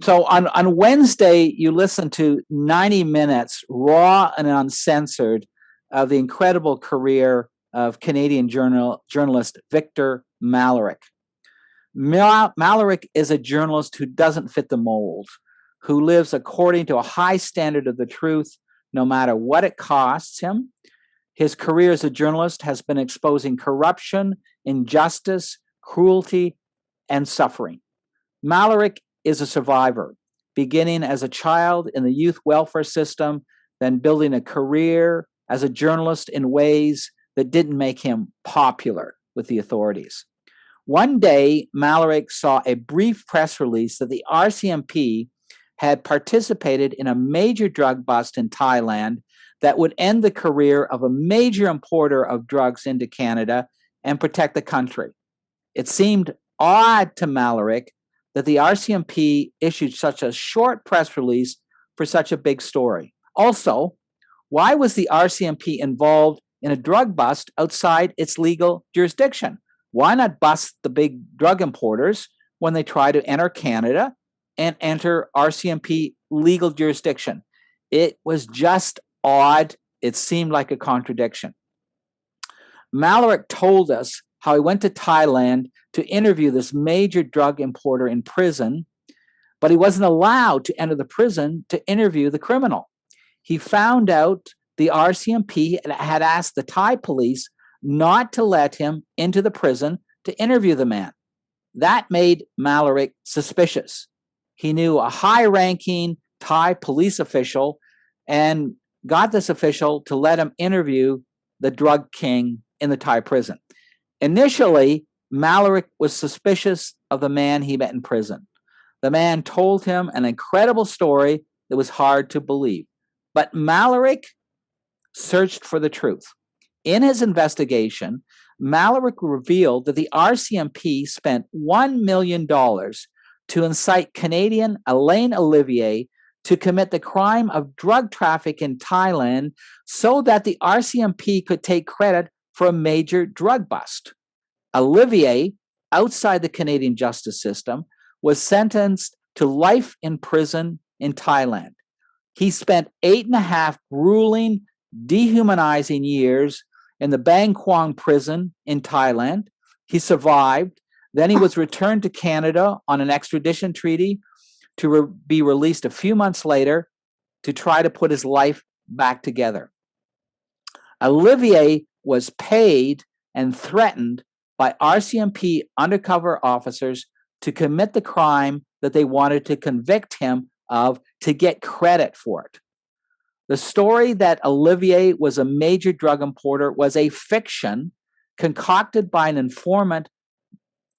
So on Wednesday, you listened to 90 minutes, raw and uncensored, of the incredible career of Canadian journalist Victor Malerek. Malerek is a journalist who doesn't fit the mold, who lives according to a high standard of the truth, no matter what it costs him. His career as a journalist has been exposing corruption, injustice, cruelty, and suffering. Malerek is a survivor, beginning as a child in the youth welfare system, then building a career as a journalist in ways that didn't make him popular with the authorities. One day, Malerek saw a brief press release that the RCMP had participated in a major drug bust in Thailand that would end the career of a major importer of drugs into Canada and protect the country. It seemed odd to Malerek that the RCMP issued such a short press release for such a big story. Also, why was the RCMP involved in a drug bust outside its legal jurisdiction? Why not bust the big drug importers when they try to enter Canada and enter RCMP legal jurisdiction? It was just odd. It seemed like a contradiction. Malerek told us how he went to Thailand to interview this major drug importer in prison, but he wasn't allowed to enter the prison to interview the criminal. He found out the RCMP had asked the Thai police not to let him into the prison to interview the man. That made Malerek suspicious. He knew a high-ranking Thai police official and got this official to let him interview the drug king in the Thai prison. Initially, Malerek was suspicious of the man he met in prison. The man told him an incredible story that was hard to believe. But Malerek searched for the truth. In his investigation, Malerek revealed that the RCMP spent $1 million to incite Canadian Alain Olivier to commit the crime of drug traffic in Thailand so that the RCMP could take credit for a major drug bust. Olivier, outside the Canadian justice system, was sentenced to life in prison in Thailand. He spent 8.5 grueling, dehumanizing years in the Bang Kwang prison in Thailand. He survived. Then he was returned to Canada on an extradition treaty to be released a few months later to try to put his life back together. Olivier was paid and threatened by RCMP undercover officers to commit the crime that they wanted to convict him of to get credit for it. The story that Olivier was a major drug importer was a fiction concocted by an informant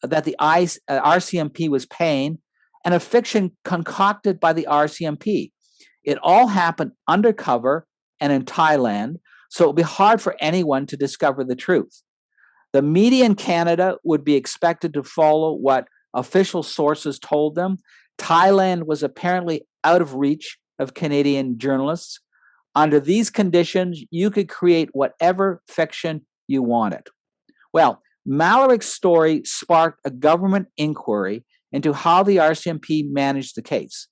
that the RCMP was paying, and a fiction concocted by the RCMP. It all happened undercover and in Thailand, so it would be hard for anyone to discover the truth. The media in Canada would be expected to follow what official sources told them. Thailand was apparently out of reach of Canadian journalists. Under these conditions, you could create whatever fiction you wanted. Well, Malerek's story sparked a government inquiry into how the RCMP managed the case.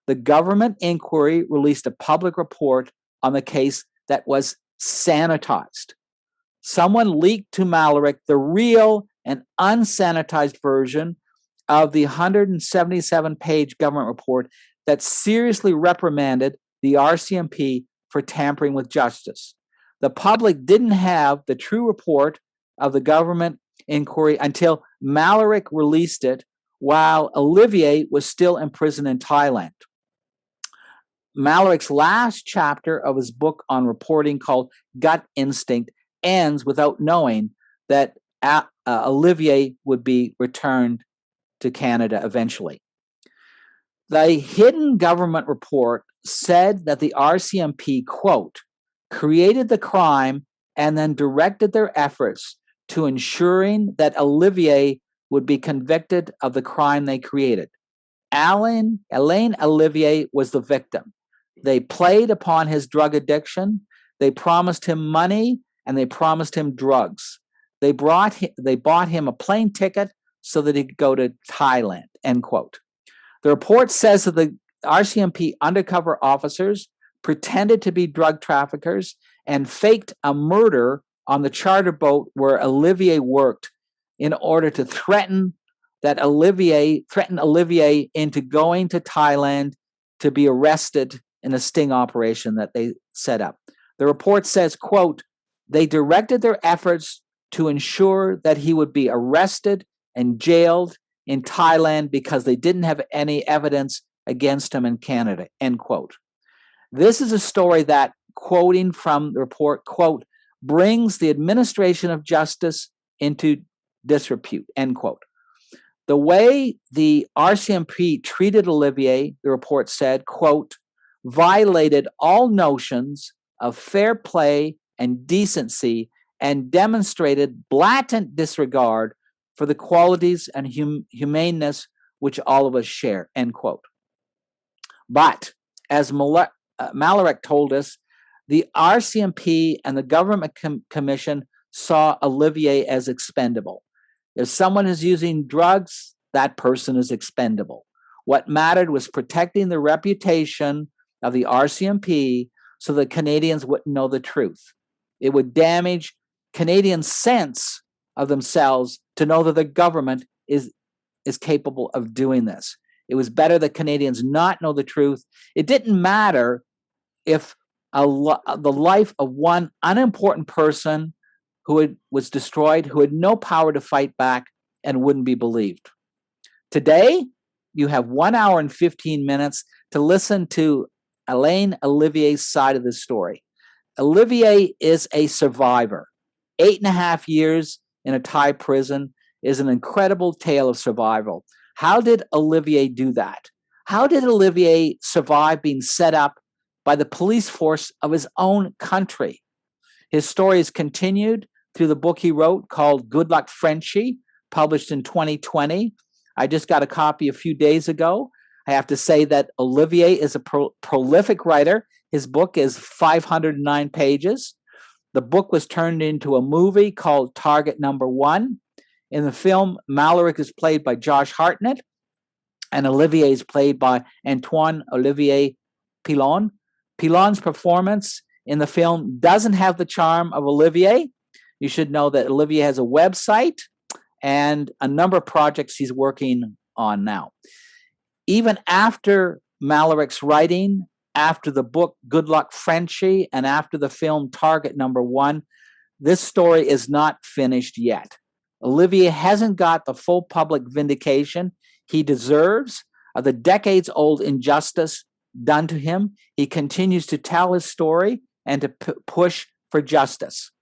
The government inquiry released a public report on the case that was sanitized. Someone leaked to Malerek the real and unsanitized version of the 177-page government report that seriously reprimanded the RCMP for tampering with justice. The public didn't have the true report of the government inquiry until Malerek released it while Olivier was still imprisoned in Thailand. Malerek's last chapter of his book on reporting, called Gut Instinct, ends without knowing that Olivier would be returned to Canada eventually. The hidden government report said that the RCMP, quote, created the crime and then directed their efforts to ensuring that Olivier would be convicted of the crime they created. Alain Olivier was the victim. They played upon his drug addiction. They promised him money and they promised him drugs. They bought him a plane ticket so that he could go to Thailand, end quote. The report says that the RCMP undercover officers pretended to be drug traffickers and faked a murder on the charter boat where Olivier worked in order to threaten Olivier into going to Thailand to be arrested in a sting operation that they set up. The report says, quote, they directed their efforts to ensure that he would be arrested and jailed in Thailand because they didn't have any evidence against him in Canada, end quote. This is a story that, quoting from the report, quote, brings the administration of justice into disrepute, end quote. The way the RCMP treated Olivier, the report said, quote, violated all notions of fair play and decency and demonstrated blatant disregard for the qualities and humaneness which all of us share, end quote. But as Malerek told us, the RCMP and the Government Commission saw Olivier as expendable. If someone is using drugs, that person is expendable. What mattered was protecting the reputation of the RCMP so that Canadians wouldn't know the truth. It would damage Canadians' sense of themselves to know that the government is capable of doing this. It was better that Canadians not know the truth. It didn't matter if the life of one unimportant person was destroyed, who had no power to fight back and wouldn't be believed. Today, you have 1 hour and 15 minutes to listen to Alain Olivier's side of the story. Olivier is a survivor. 8.5 years in a Thai prison is an incredible tale of survival. How did Olivier do that? How did Olivier survive being set up by the police force of his own country? His story is continued through the book he wrote called Good Luck Frenchy, published in 2020. I just got a copy a few days ago. I have to say that Olivier is a prolific writer. His book is 509 pages. The book was turned into a movie called Target Number One. In the film, Malerek is played by Josh Hartnett, and Olivier is played by Antoine Olivier Pilon. Pilon's performance in the film doesn't have the charm of Olivier. You should know that Olivier has a website and a number of projects he's working on now. Even after Malerek's writing, after the book Good Luck Frenchy, and after the film Target Number One, this story is not finished yet. Olivier hasn't got the full public vindication he deserves of the decades-old injustice done to him. He continues to tell his story and to push for justice.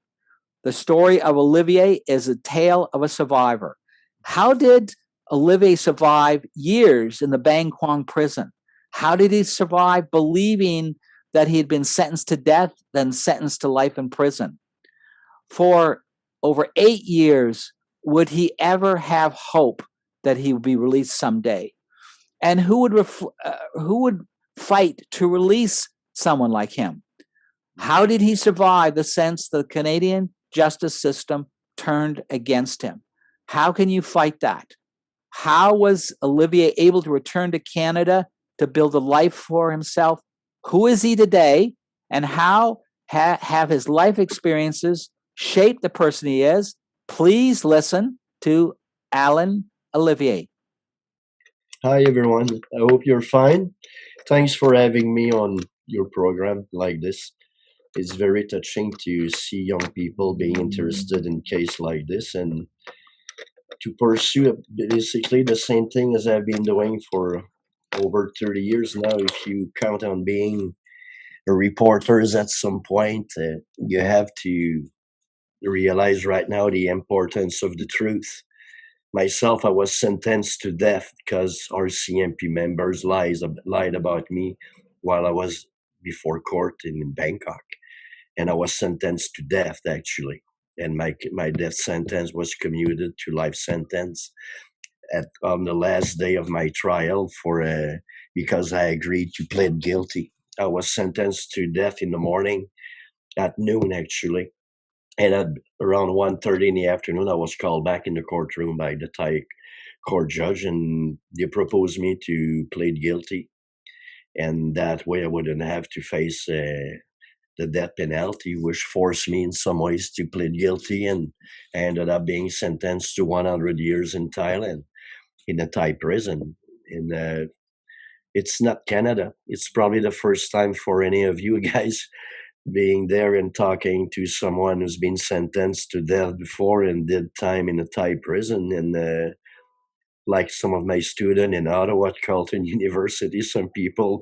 The story of Olivier is a tale of a survivor. How did Olivier survive years in the Bang Kwang prison? How did he survive believing that he had been sentenced to death, then sentenced to life in prison? For over 8 years, would he ever have hope that he would be released someday? And who would fight to release someone like him? How did he survive the sense that the Canadian justice system turned against him? How can you fight that? How was Olivier able to return to Canada to build a life for himself? Who is he today? And how have his life experiences shaped the person he is? Please listen to Alain Olivier. Hi, everyone. I hope you're fine. Thanks for having me on your program like this. It's very touching to see young people being interested in case like this and to pursue basically the same thing as I've been doing for over 30 years now. If you count on being a reporter at some point, you have to realize right now the importance of the truth. Myself, I was sentenced to death because RCMP members lied about me while I was before court in Bangkok. And I was sentenced to death, actually. And my death sentence was commuted to life sentence on the last day of my trial because I agreed to plead guilty. I was sentenced to death in the morning at noon, actually. And at around 1:30 in the afternoon, I was called back in the courtroom by the Thai court judge, and they proposed me to plead guilty, and that way I wouldn't have to face the death penalty, which forced me in some ways to plead guilty, and I ended up being sentenced to 100 years in Thailand in a Thai prison. And it's not Canada. It's probably the first time for any of you guys being there and talking to someone who's been sentenced to death before and did time in a Thai prison. And like some of my students in Ottawa at Carleton University, some people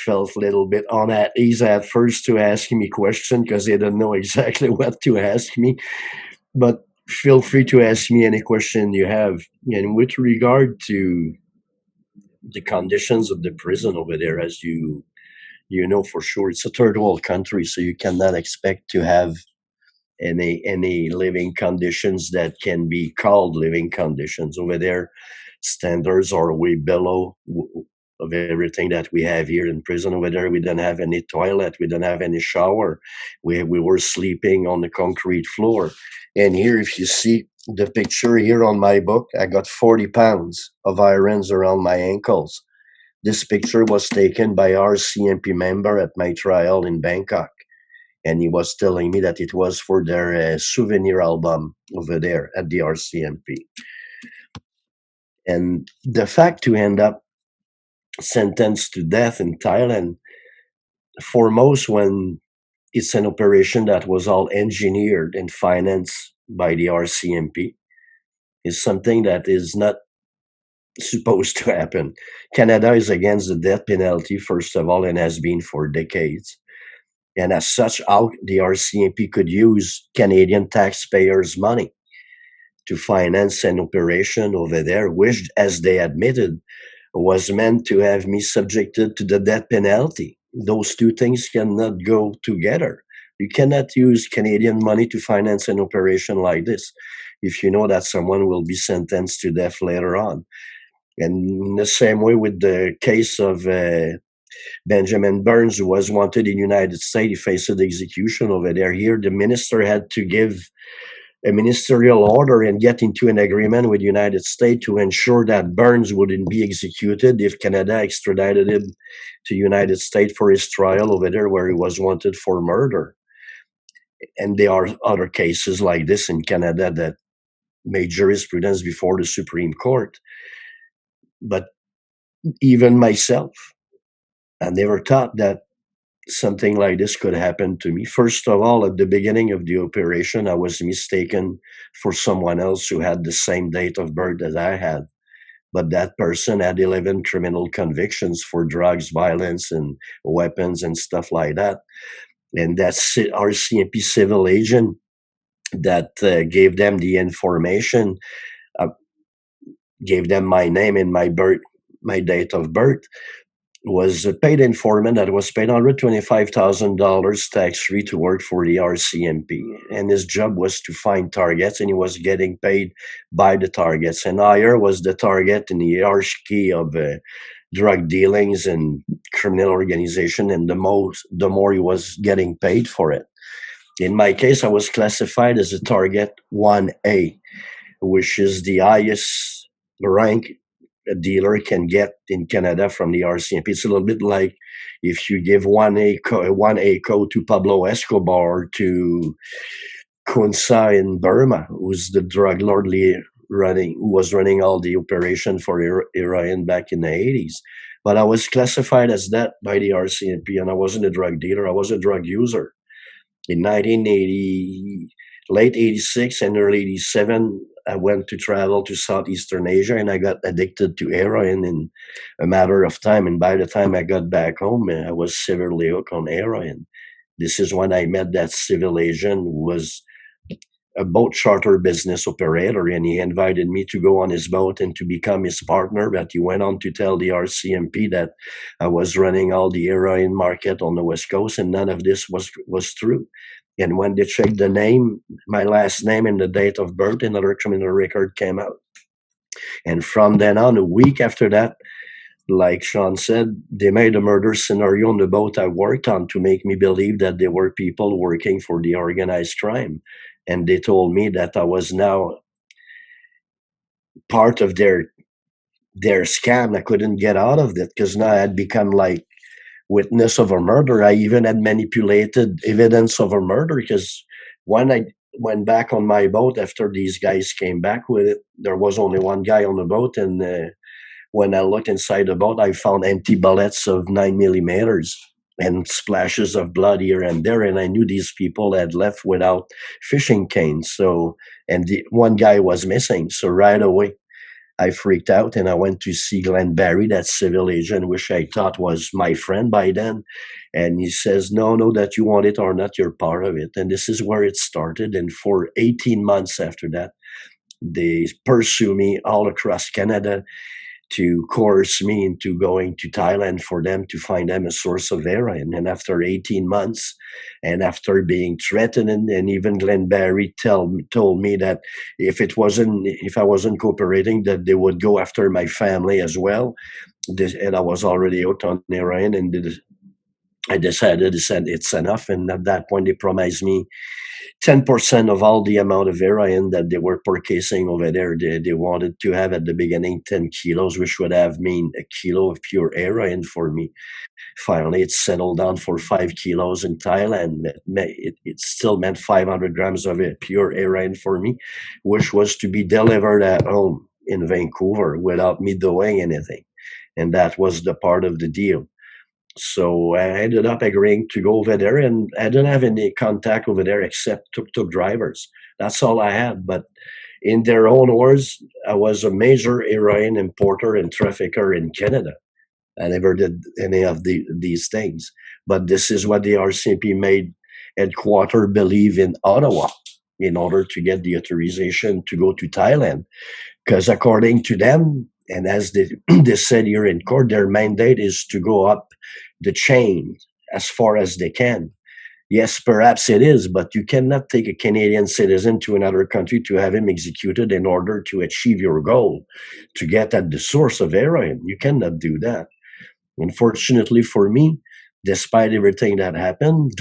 felt a little bit on at ease at first to ask me questions because they didn't know exactly what to ask me. But feel free to ask me any question you have. And with regard to the conditions of the prison over there, as you know for sure, it's a third world country, so you cannot expect to have any living conditions that can be called living conditions over there. Standards are way below of everything that we have here in prison. Over there, we didn't have any toilet, we didn't have any shower, we were sleeping on the concrete floor. And here, if you see the picture here on my book, I got 40 pounds of irons around my ankles. This picture was taken by RCMP member at my trial in Bangkok, and he was telling me that it was for their souvenir album over there at the RCMP. And the fact to end up sentenced to death in Thailand, foremost when it's an operation that was all engineered and financed by the RCMP, is something that is not supposed to happen. Canada is against the death penalty, first of all, and has been for decades. And as such, how the RCMP could use Canadian taxpayers' money to finance an operation over there, which, as they admitted, was meant to have me subjected to the death penalty. Those two things cannot go together. You cannot use Canadian money to finance an operation like this if you know that someone will be sentenced to death later on. And in the same way with the case of Benjamin Burns, who was wanted in the United States, he faced execution over there. Here, the minister had to give a ministerial order and get into an agreement with the United States to ensure that Burns wouldn't be executed if Canada extradited him to the United States for his trial over there where he was wanted for murder. And there are other cases like this in Canada that made jurisprudence before the Supreme Court. But even myself, I never thought that something like this could happen to me. First of all, at the beginning of the operation, I was mistaken for someone else who had the same date of birth as I had. But that person had 11 criminal convictions for drugs, violence, and weapons and stuff like that. And that's RCMP civil agent that gave them the information, uh, gave them my name and my date of birth, was a paid informant that was paid $125,000 tax-free to work for the RCMP. And his job was to find targets, and he was getting paid by the targets. And Ayer was the target in the hierarchy of drug dealings and criminal organization, and the more he was getting paid for it. In my case, I was classified as a target 1A, which is the highest rank a dealer can get in Canada from the RCMP. It's a little bit like if you give 1A code to Pablo Escobar, to Kunsa in Burma, who's the drug lord who was running all the operation for Iran back in the 80s. But I was classified as that by the RCMP, and I wasn't a drug dealer. I was a drug user. In 1980, late 86 and early 87, I went to travel to Southeastern Asia, and I got addicted to heroin in a matter of time. And by the time I got back home, I was severely hooked on heroin. This is when I met that civil agent who was a boat charter business operator, and he invited me to go on his boat and to become his partner. But he went on to tell the RCMP that I was running all the heroin market on the West Coast, and none of this was true. And when they checked the name, my last name and the date of birth, another criminal record came out. And from then on, a week after that, like Shawn said, they made a murder scenario on the boat I worked on to make me believe that there were people working for the organized crime. And they told me that I was now part of their scam. I couldn't get out of it because now I had become like witness of a murder. I even had manipulated evidence of a murder because when I went back on my boat after these guys came back with it, there was only one guy on the boat, and when I looked inside the boat, I found empty bullets of 9 millimeters and splashes of blood here and there. And I knew these people had left without fishing canes. So, and the one guy was missing. So right away, I freaked out and I went to see Glenn Barry, that civil agent, which I thought was my friend by then. And he says, no, that you want it or not, you're part of it. And this is where it started. And for 18 months after that, they pursue me all across Canada to coerce me into going to Thailand for them to find them a source of heroin. And after 18 months, and after being threatened, and even Glenn Barry told me that if I wasn't cooperating, that they would go after my family as well. And I was already out on heroin, and I decided it's enough. And at that point, they promised me 10% of all the amount of heroin that they were purchasing over there. They wanted to have at the beginning 10 kilos, which would have mean a kilo of pure heroin for me. Finally, it settled down for 5 kilos in Thailand. It still meant 500 grams of pure heroin for me, which was to be delivered at home in Vancouver without me doing anything. And that was the part of the deal. So I ended up agreeing to go over there, and I didn't have any contact over there except tuk-tuk drivers. That's all I had. But in their own words, I was a major heroin importer and trafficker in Canada. I never did any of these things. But this is what the RCMP made headquarters believe in Ottawa in order to get the authorization to go to Thailand. Because according to them, and as they said here in court, their mandate is to go up the chain as far as they can. Yes, perhaps it is, but you cannot take a Canadian citizen to another country to have him executed in order to achieve your goal, to get at the source of heroin. You cannot do that. Unfortunately for me, despite everything that happened,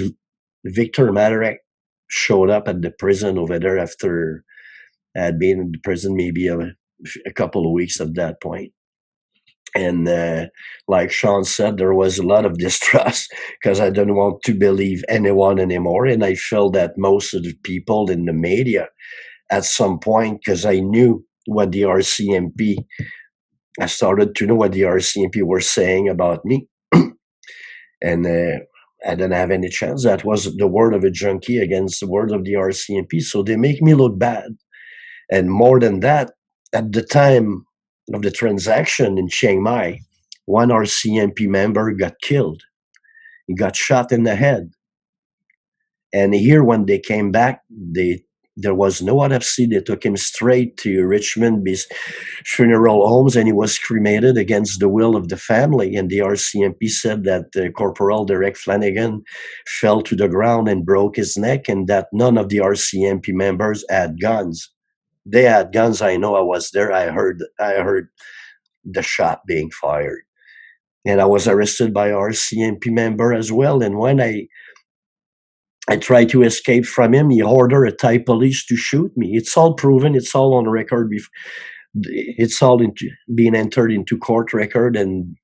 Victor Malerek showed up at the prison over there after I had been in the prison maybe a couple of weeks at that point. And like Shawn said, there was a lot of distrust because I didn't want to believe anyone anymore. And I felt that most of the people in the media at some point, because I knew what the RCMP, I started to know what the RCMP were saying about me. And I didn't have any chance. That was the word of a junkie against the word of the RCMP. So they make me look bad. And more than that, at the time of the transaction in Chiang Mai, one RCMP member got killed. He got shot in the head. And here, when they came back, there was no autopsy. They took him straight to Richmond funeral homes, and he was cremated against the will of the family. And the RCMP said that Corporal Derek Flanagan fell to the ground and broke his neck, and that none of the RCMP members had guns. They had guns. I know. I was there. I heard the shot being fired, and I was arrested by RCMP member as well. And when I tried to escape from him, he ordered a Thai police to shoot me. It's all proven. It's all on record. It's all being entered into court record, and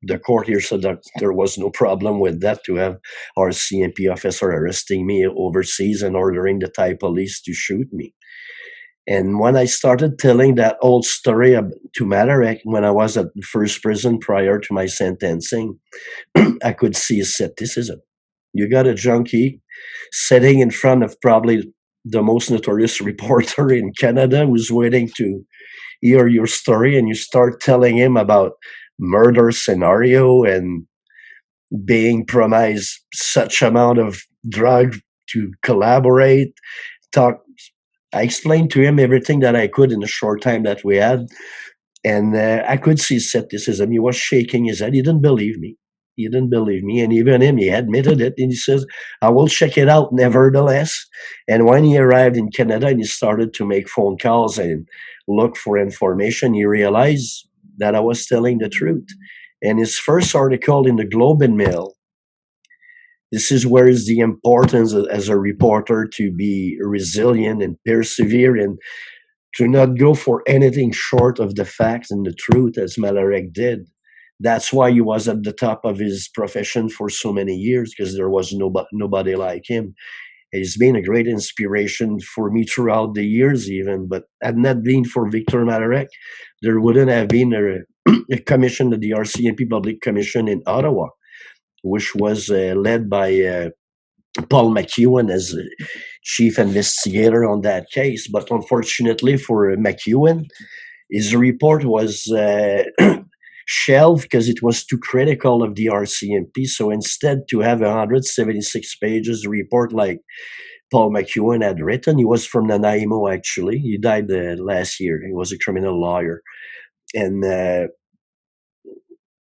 the court here said that there was no problem with that, to have RCMP officer arresting me overseas and ordering the Thai police to shoot me. And when I started telling that old story to Malerek when I was at the first prison prior to my sentencing, I could see his skepticism. You got a junkie sitting in front of probably the most notorious reporter in Canada who's waiting to hear your story, and you start telling him about murder scenario and being promised such amount of drug to collaborate, talk. I explained to him everything that I could in the short time that we had, and I could see skepticism. He was shaking his head. He didn't believe me. He didn't believe me, and even him, he admitted it, and he says, I will check it out nevertheless. And when he arrived in Canada and he started to make phone calls and look for information, he realized that I was telling the truth. And his first article in the Globe and Mail, this is where is the importance as a reporter to be resilient and persevere and to not go for anything short of the facts and the truth as Malerek did. That's why he was at the top of his profession for so many years, because there was nobody like him. He's been a great inspiration for me throughout the years, even. But had not been for Victor Malerek, there wouldn't have been a commission, the RCMP Public Commission in Ottawa, which was led by Paul McEwen as chief investigator on that case. But unfortunately for McEwen, his report was shelved because it was too critical of the RCMP. So instead, to have a 176 pages report like Paul McEwen had written, he was from Nanaimo actually. He died last year. He was a criminal lawyer, and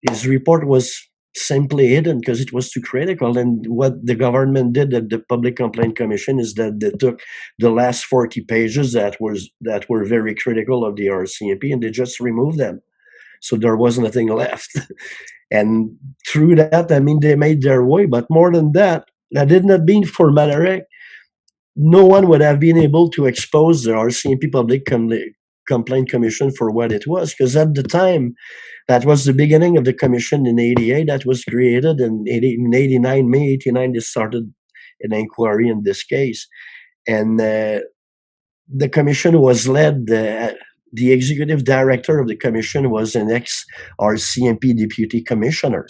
his report was simply hidden because it was too critical. And what the government did at the Public Complaint Commission is that they took the last 40 pages that were very critical of the RCMP and they just removed them. So there was nothing left. And through that, I mean, they made their way. But more than that, had it not been for Malerek, no one would have been able to expose the RCMP Public Complaint Commission for what it was. Because at the time, that was the beginning of the commission in 88 that was created. In 89, May 89, they started an inquiry in this case. And the commission was led, the executive director of the commission was an ex-RCMP deputy commissioner.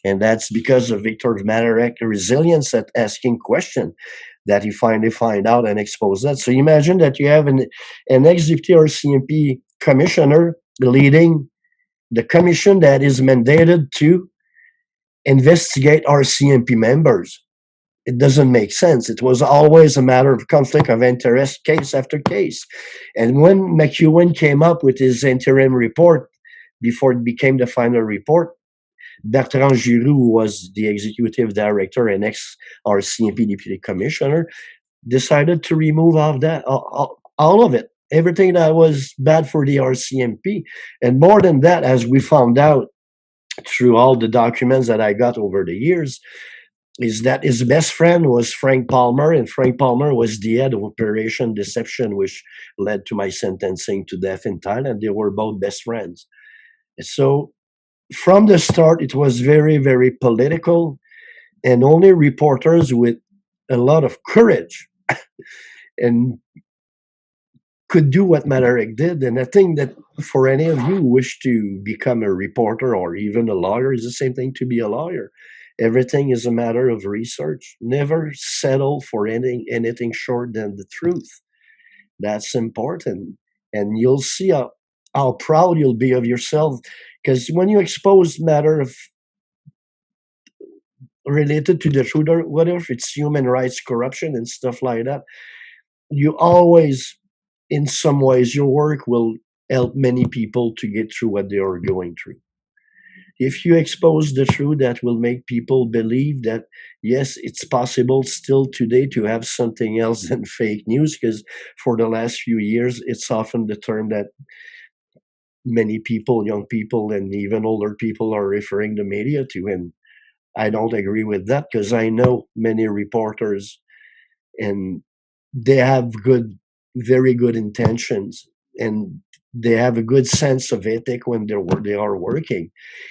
And that's because of Victor Malerek resilience at asking questions that he finally find out and expose that. So imagine that you have an ex-deputy RCMP commissioner leading the commission that is mandated to investigate RCMP members. It doesn't make sense. It was always a matter of conflict of interest, case after case. And when McEwen came up with his interim report, before it became the final report, Bertrand Giroux, who was the executive director and ex-RCMP deputy commissioner, decided to remove all of it, everything that was bad for the RCMP. And more than that, as we found out through all the documents that I got over the years, is that his best friend was Frank Palmer, and Frank Palmer was the head of Operation Deception, which led to my sentencing to death in Thailand. They were both best friends. So from the start, it was very, very political, and only reporters with a lot of courage and could do what Malerek did. And I think that for any of you who wish to become a reporter or even a lawyer, it's the same thing to be a lawyer. Everything is a matter of research. Never settle for anything short than the truth. That's important. And you'll see how proud you'll be of yourself. Because when you expose matter of related to the truth, or whatever, if it's human rights, corruption, and stuff like that, you always, in some ways, your work will help many people to get through what they are going through. If you expose the truth, that will make people believe that, yes, it's possible still today to have something else than fake news, because for the last few years, it's often the term that many people, young people, and even older people are referring the media to. And I don't agree with that, because I know many reporters and they have very good intentions, and they have a good sense of ethic when they are working.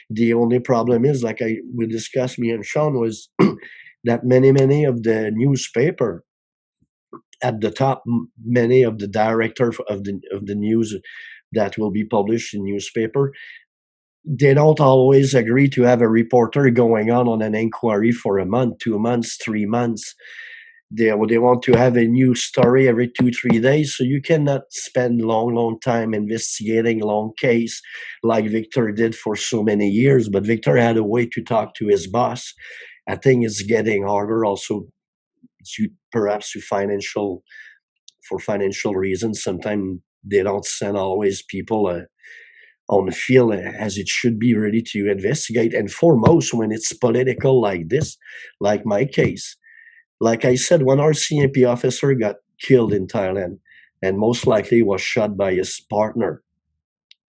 The only problem is, like we discussed, me and Shawn, was that many of the newspaper at the top, many of the director of the news that will be published in newspaper, they don't always agree to have a reporter going on an inquiry for a month, 2 months, 3 months. They want to have a new story every 2-3 days, so you cannot spend long time investigating long case like Victor did for so many years. But Victor had a way to talk to his boss. I think it's getting harder also, perhaps for financial reasons. Sometimes they don't send always people on the field as it should be, ready to investigate. And foremost, when it's political like this, like my case. Like I said, one RCMP officer got killed in Thailand, and most likely was shot by his partner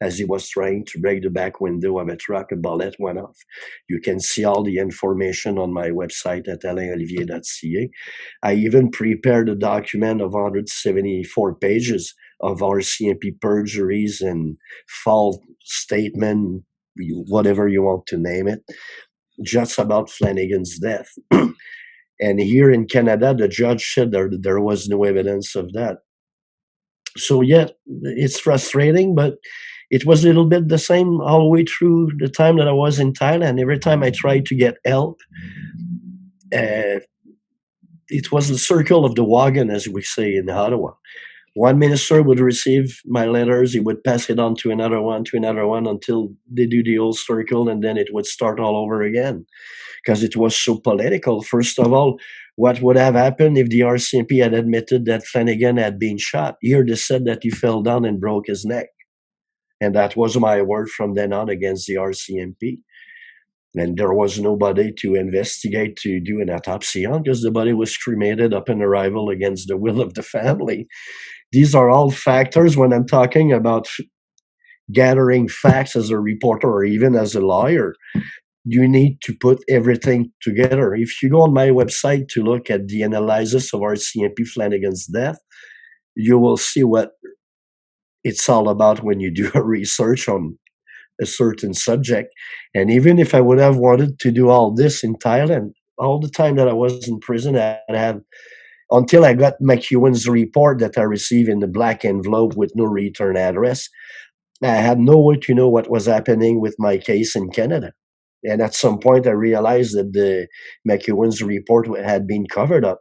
as he was trying to break the back window of a truck. A bullet went off. You can see all the information on my website at alainolivier.ca. I even prepared a document of 174 pages of RCMP perjuries and false statement, whatever you want to name it, just about Flanagan's death. And here in Canada, the judge said there was no evidence of that. So yeah, it's frustrating, but it was a little bit the same all the way through the time that I was in Thailand. Every time I tried to get help, uh, it was the circle of the wagon, as we say in Ottawa. One minister would receive my letters, he would pass it on to another one, until they do the whole circle, and then it would start all over again because it was so political. First of all, what would have happened if the RCMP had admitted that Flanagan had been shot? Here they said that he fell down and broke his neck. And that was my word from then on against the RCMP. And there was nobody to investigate, to do an autopsy on, because the body was cremated upon arrival against the will of the family. These are all factors when I'm talking about gathering facts as a reporter or even as a lawyer. You need to put everything together. If you go on my website to look at the analysis of RCMP Flanagan's death, you will see what it's all about when you do a research on a certain subject. And even if I would have wanted to do all this in Thailand, all the time that I was in prison, I had, until I got McEwen's report that I received in the black envelope with no return address, I had no way to know what was happening with my case in Canada. And at some point, I realized that the McEwen's report had been covered up.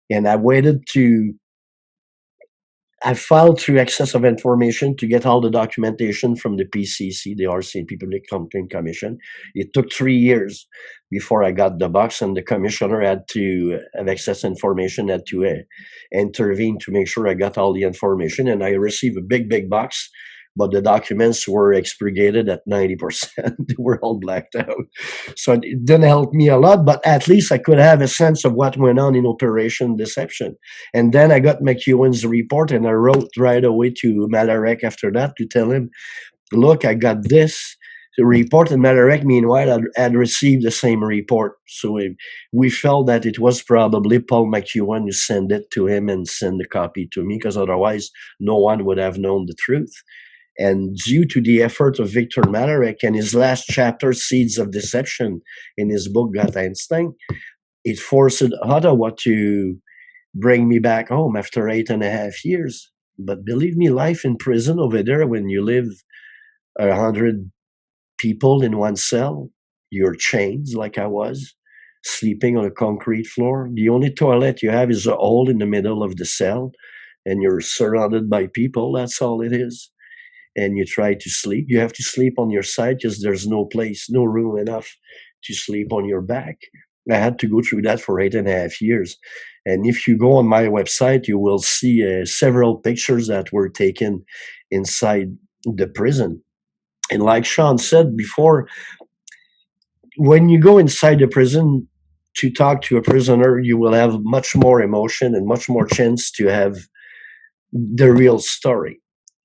And I filed through access of information to get all the documentation from the PCC, the RCMP Public Complaint Commission. It took 3 years before I got the box, and the commissioner had to have access information, had to intervene to make sure I got all the information. And I received a big box, but the documents were expurgated at 90%. They were all blacked out. So it didn't help me a lot, but at least I could have a sense of what went on in Operation Deception. And then I got McEwen's report, and I wrote right away to Malerek after that to tell him, look, I got this report. And Malerek, meanwhile, had received the same report. So we felt that it was probably Paul McEwen who sent it to him and sent the copy to me, because otherwise no one would have known the truth. And due to the effort of Victor Malerek and his last chapter, Seeds of Deception, in his book, Gut Instinct, it forced Ottawa to bring me back home after 8.5 years. But believe me, life in prison over there, when you live 100 people in one cell, you're chained like I was, sleeping on a concrete floor. The only toilet you have is a hole in the middle of the cell, and you're surrounded by people. That's all it is. And you try to sleep. You have to sleep on your side because there's no place, no room enough to sleep on your back. I had to go through that for 8.5 years. And if you go on my website, you will see several pictures that were taken inside the prison. And like Shawn said before, when you go inside the prison to talk to a prisoner, you will have much more emotion and much more chance to have the real story.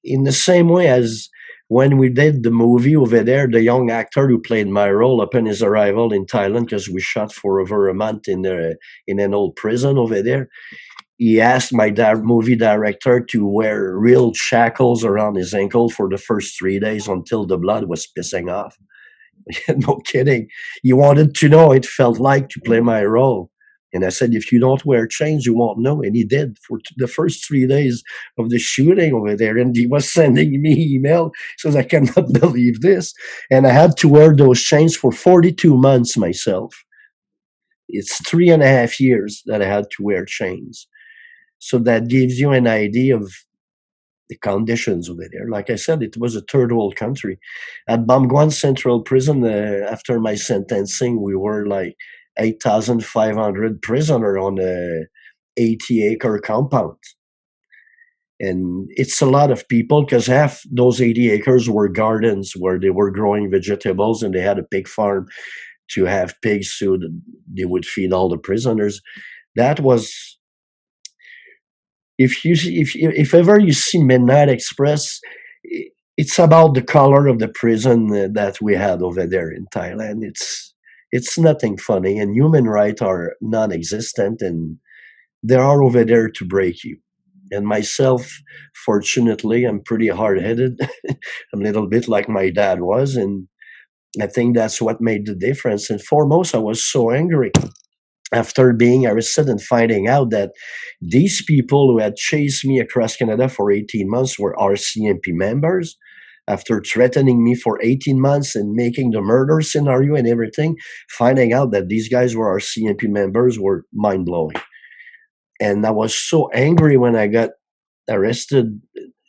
In the same way as when we did the movie over there, the young actor who played my role upon his arrival in Thailand, because we shot for over a month in an old prison over there, he asked my movie director to wear real shackles around his ankle for the first 3 days until the blood was pissing off. No kidding. He wanted to know what it felt like to play my role. And I said, if you don't wear chains, you won't know. And he did for the first 3 days of the shooting over there. And he was sending me email. He says, I cannot believe this. And I had to wear those chains for 42 months myself. It's 3.5 years that I had to wear chains. So that gives you an idea of the conditions over there. Like I said, it was a third world country. At Bamguan Central Prison, after my sentencing, we were like 8,500 prisoners on a 80-acre compound. And it's a lot of people because half those 80 acres were gardens where they were growing vegetables, and they had a pig farm to have pigs so that they would feed all the prisoners. That was, if ever you see Midnight Express, it's about the color of the prison that we had over there in Thailand. It's nothing funny, and human rights are non-existent, and they are over there to break you. And myself, fortunately, I'm pretty hard-headed. I'm a little bit like my dad was, and I think that's what made the difference. And foremost, I was so angry after being arrested and finding out that these people who had chased me across Canada for 18 months were RCMP members. After threatening me for 18 months and making the murder scenario and everything, finding out that these guys were RCMP members were mind blowing. And I was so angry when I got arrested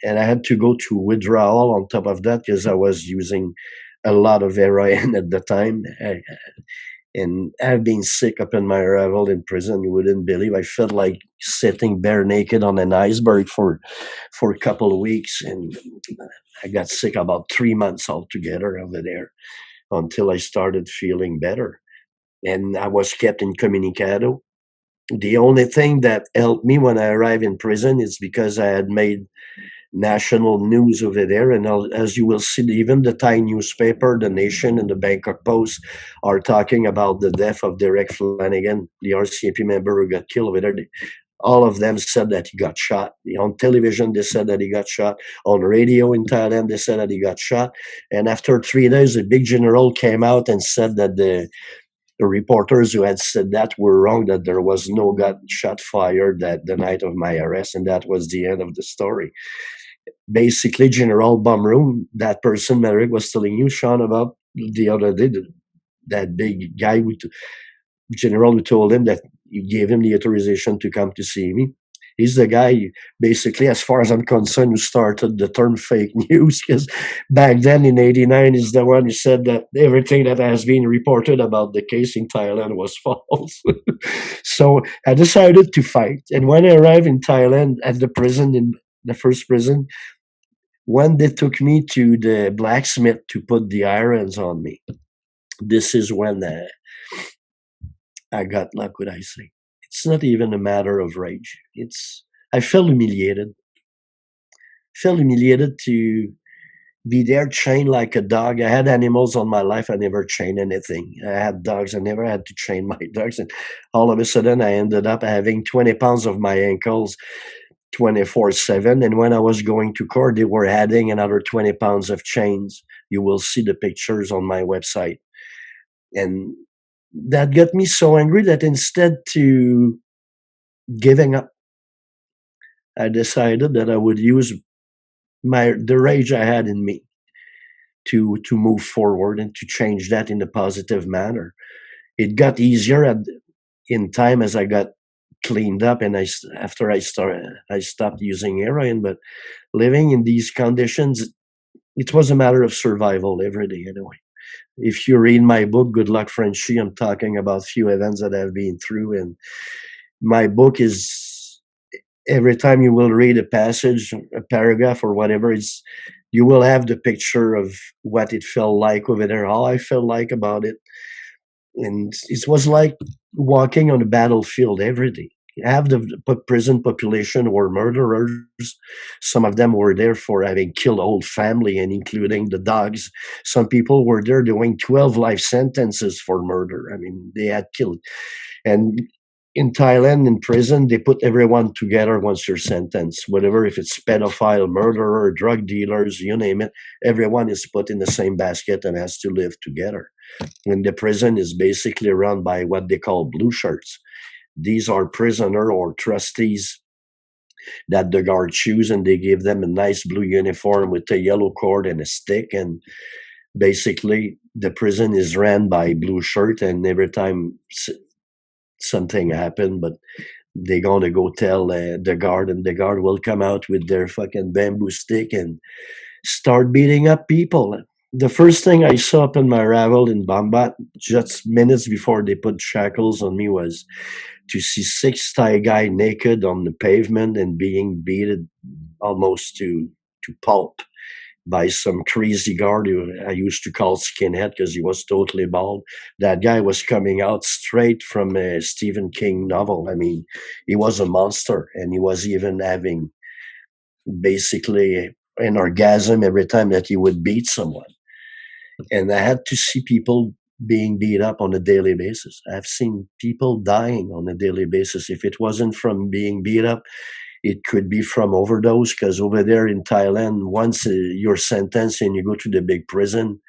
and I had to go to withdrawal on top of that because I was using a lot of heroin at the time. And I've been sick up in my arrival in prison. You wouldn't believe. I felt like sitting bare naked on an iceberg for a couple of weeks, and I got sick about 3 months altogether over there until I started feeling better. And I was kept incommunicado. The only thing that helped me when I arrived in prison is because I had made national news over there. And as you will see, even the Thai newspaper, The Nation and the Bangkok Post are talking about the death of Derek Flanagan, the RCMP member who got killed over there. All of them said that he got shot. On television, they said that he got shot. On radio in Thailand, they said that he got shot. And after 3 days, a big general came out and said that the reporters who had said that were wrong, that there was no gunshot fired that the night of my arrest, and that was the end of the story. Basically, General Bumroom, that person Malerek was telling you, Shawn, about the other day, that big guy, general who told him that you gave him the authorization to come to see me. He's the guy, basically, as far as I'm concerned, who started the term fake news. Because back then in '89, he's the one who said that everything that has been reported about the case in Thailand was false. So I decided to fight. And when I arrived in Thailand at the prison, in the first prison, when they took me to the blacksmith to put the irons on me, this is when I got, like what I say, it's not even a matter of rage. I felt humiliated. Felt humiliated to be there chained like a dog. I had animals on my life. I never chained anything. I had dogs. I never had to chain my dogs. And all of a sudden, I ended up having 20 pounds of my ankles 24/7. And when I was going to court, they were adding another 20 pounds of chains. You will see the pictures on my website. And that got me so angry that instead to giving up, I decided that I would use the rage I had in me to move forward and to change that in a positive manner. It got easier in time as I got cleaned up and after I stopped using heroin. But living in these conditions, it was a matter of survival every day anyway. If you read my book, Good Luck Frenchy, I'm talking about few events that I've been through, and my book is, every time you will read a passage, a paragraph or whatever, you will have the picture of what it felt like over there, how I felt like about it. And it was like walking on a battlefield every day. Half the prison population were murderers. Some of them were there for having killed a whole family, and including the dogs. Some people were there doing 12 life sentences for murder. I mean, they had killed. And in Thailand, in prison, they put everyone together once you're sentenced. Whatever, if it's pedophile, murderer, drug dealers, you name it, everyone is put in the same basket and has to live together. And the prison is basically run by what they call blue shirts. These are prisoner or trustees that the guard choose, and they give them a nice blue uniform with a yellow cord and a stick. And basically, the prison is ran by blue shirt, and every time something happened, but they're gonna go tell the guard, and the guard will come out with their fucking bamboo stick and start beating up people. The first thing I saw up in my ravel in Bambat, just minutes before they put shackles on me, was to see 6 Thai guys naked on the pavement and being beaten almost to pulp by some crazy guard who I used to call skinhead because he was totally bald. That guy was coming out straight from a Stephen King novel. I mean, he was a monster, and he was even having basically an orgasm every time that he would beat someone. And I had to see people being beat up on a daily basis. I've seen people dying on a daily basis. If it wasn't from being beat up, it could be from overdose, because over there in Thailand, once you're sentenced and you go to the big prison,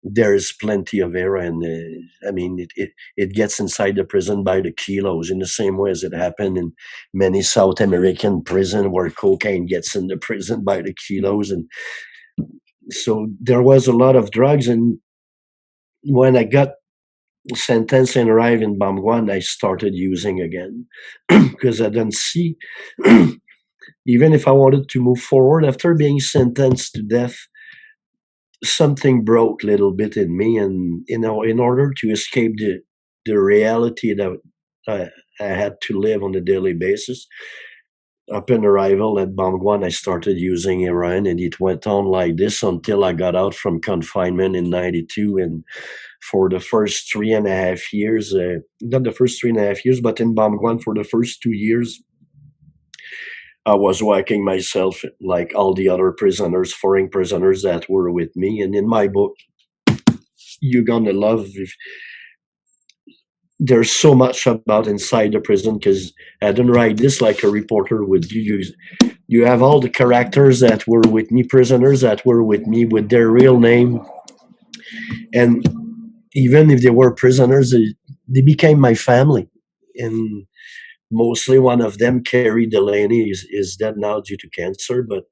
there's plenty of heroin. It gets inside the prison by the kilos, in the same way as it happened in many South American prison where cocaine gets in the prison by the kilos. And so there was a lot of drugs. And when I got sentenced and arrived in Bamguan, I started using again because I didn't see, even if I wanted to move forward after being sentenced to death, something broke a little bit in me. And, in order to escape the reality that I had to live on a daily basis, upon arrival at Bamguan, I started using heroin, and it went on like this until I got out from confinement in '92. And for the first 3.5 years, not the first 3.5 years, but in Bamguan for the first 2 years, I was whacking myself like all the other prisoners, foreign prisoners that were with me. And in my book, you're gonna love. There's so much about inside the prison, because I didn't write this like a reporter would do. You have all the characters that were with me, prisoners that were with me with their real name, and even if they were prisoners, they became my family. And mostly one of them, Carrie Delaney, is dead now due to cancer, but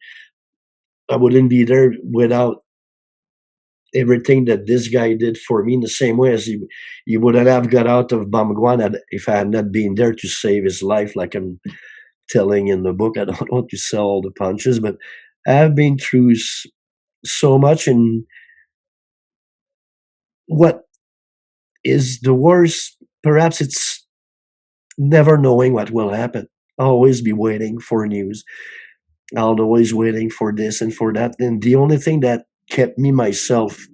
I wouldn't be there without everything that this guy did for me, in the same way as he wouldn't have got out of Bamguan if I had not been there to save his life, like I'm telling in the book. I don't want to sell all the punches, but I have been through so much. And what is the worst, perhaps, it's never knowing what will happen. I'll always be waiting for news. I'll always waiting for this and for that. And the only thing that kept me myself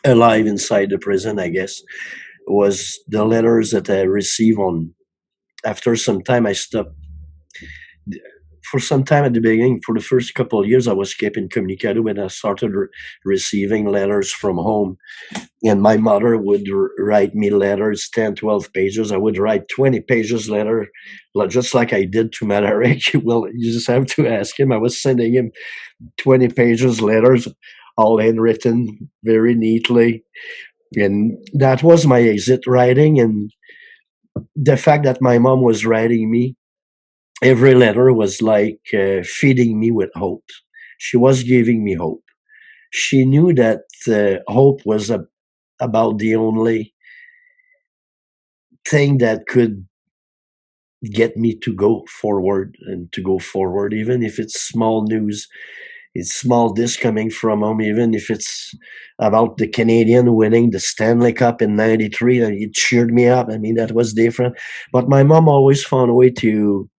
alive inside the prison, I guess, was the letters that I received on. After some time, I stopped. For some time at the beginning, for the first couple of years, I was kept incommunicado, when I started receiving letters from home. And my mother would write me letters, 10, 12 pages. I would write 20 pages letter, just like I did to Malerek. Well, you just have to ask him. I was sending him 20 pages letters, all handwritten very neatly. And that was my exit writing. And the fact that my mom was writing me every letter was like feeding me with hope. She was giving me hope. She knew that hope was about the only thing that could get me to go forward, and to go forward, even if it's small news, it's small this coming from home, even if it's about the Canadian winning the Stanley Cup in '93, it cheered me up. I mean, that was different. But my mom always found a way to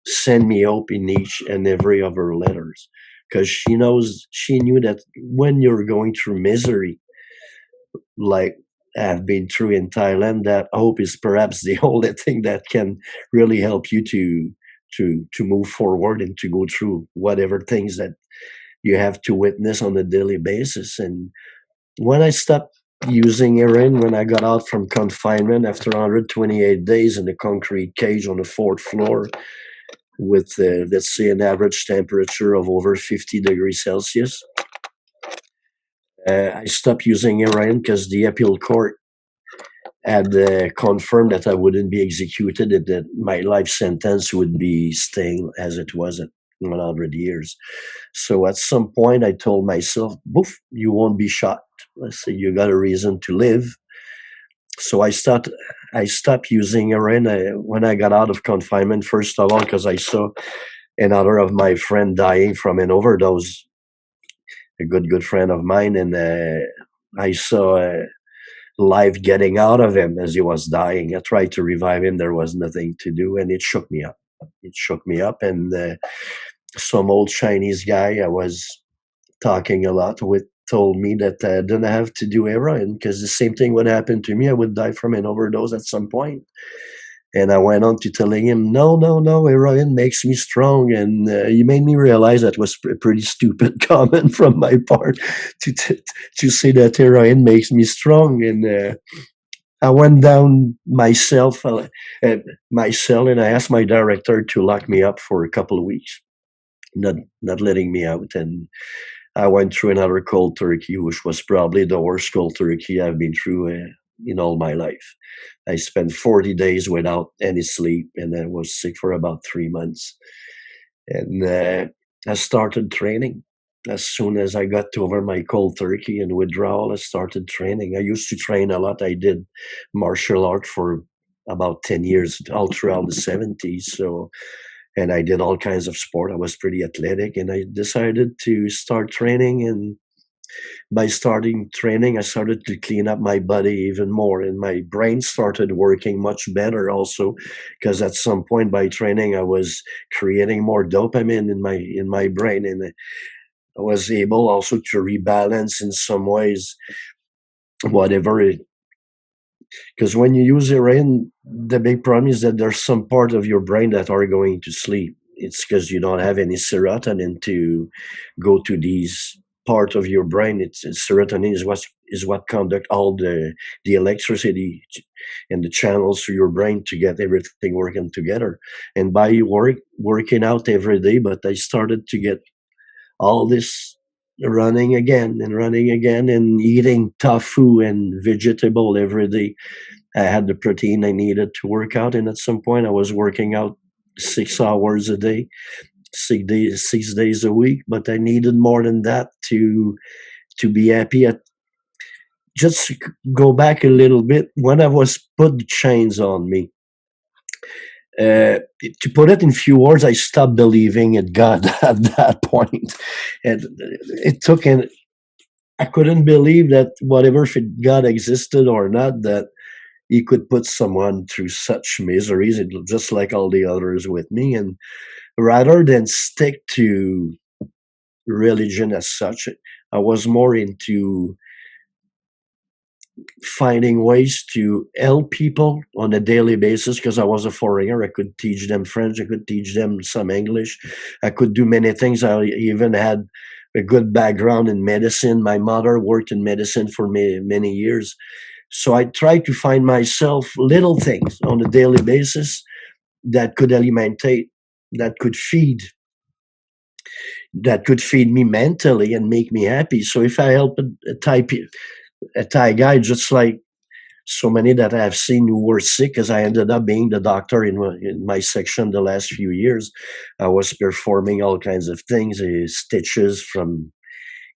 send me hope in each and every of her letters, because she knew that when you're going through misery, like I've been through in Thailand, that hope is perhaps the only thing that can really help you to move forward and to go through whatever things that you have to witness on a daily basis. And when I stopped using heroin, when I got out from confinement after 128 days in a concrete cage on the fourth floor with, let's say, an average temperature of over 50 degrees Celsius, I stopped using heroin because the appeal court had confirmed that I wouldn't be executed, and that my life sentence would be staying as it was at 100 years. So at some point, I told myself, "Boof, you won't be shot. Let's say you got a reason to live." So I stopped using heroin when I got out of confinement. First of all, because I saw another of my friend dying from an overdose, a good friend of mine, and I saw life getting out of him as he was dying. I tried to revive him. There was nothing to do, and it shook me up. It shook me up, and some old Chinese guy I was talking a lot with told me that I didn't have to do heroin because the same thing would happen to me. I would die from an overdose at some point. And I went on to telling him, no, heroin makes me strong. And he made me realize that was a pretty stupid comment from my part to say that heroin makes me strong. And I went down myself, at my cell, and I asked my director to lock me up for a couple of weeks, not not letting me out. And I went through another cold turkey, which was probably the worst cold turkey I've been through in all my life. I spent 40 days without any sleep, and I was sick for about 3 months. And I started training. As soon as I got over my cold turkey and withdrawal, I started training. I used to train a lot. I did martial art for about 10 years, all throughout the 70s. So, and I did all kinds of sport. I was pretty athletic, and I decided to start training. And by starting training, I started to clean up my body even more, and my brain started working much better also, because at some point by training, I was creating more dopamine in my brain, and I was able also to rebalance in some ways whatever it. Because when you use heroin, the big problem is that there's some part of your brain that are going to sleep. It's because you don't have any serotonin to go to these part of your brain. Serotonin is what conduct all the electricity and the channels through your brain to get everything working together. And by working out every day, but I started to get all this running again and eating tofu and vegetable every day. I had the protein I needed to work out, and at some point I was working out 6 hours a day, 6 days a week. But I needed more than that to be happy. Just go back a little bit when I was put the chains on me. To put it in few words, I stopped believing in God at that point, and it took an. I couldn't believe that whatever if God existed or not, that He could put someone through such miseries, just like all the others with me. And rather than stick to religion as such, I was more into finding ways to help people on a daily basis, because I was a foreigner. I could teach them French, I could teach them some English, I could do many things. I even had a good background in medicine. My mother worked in medicine for many years. So I tried to find myself little things on a daily basis that could alimentate, that could feed, that could feed me mentally and make me happy. So if I help a Thai guy, just like so many that I've seen who were sick, as I ended up being the doctor in my section the last few years. I was performing all kinds of things, stitches, from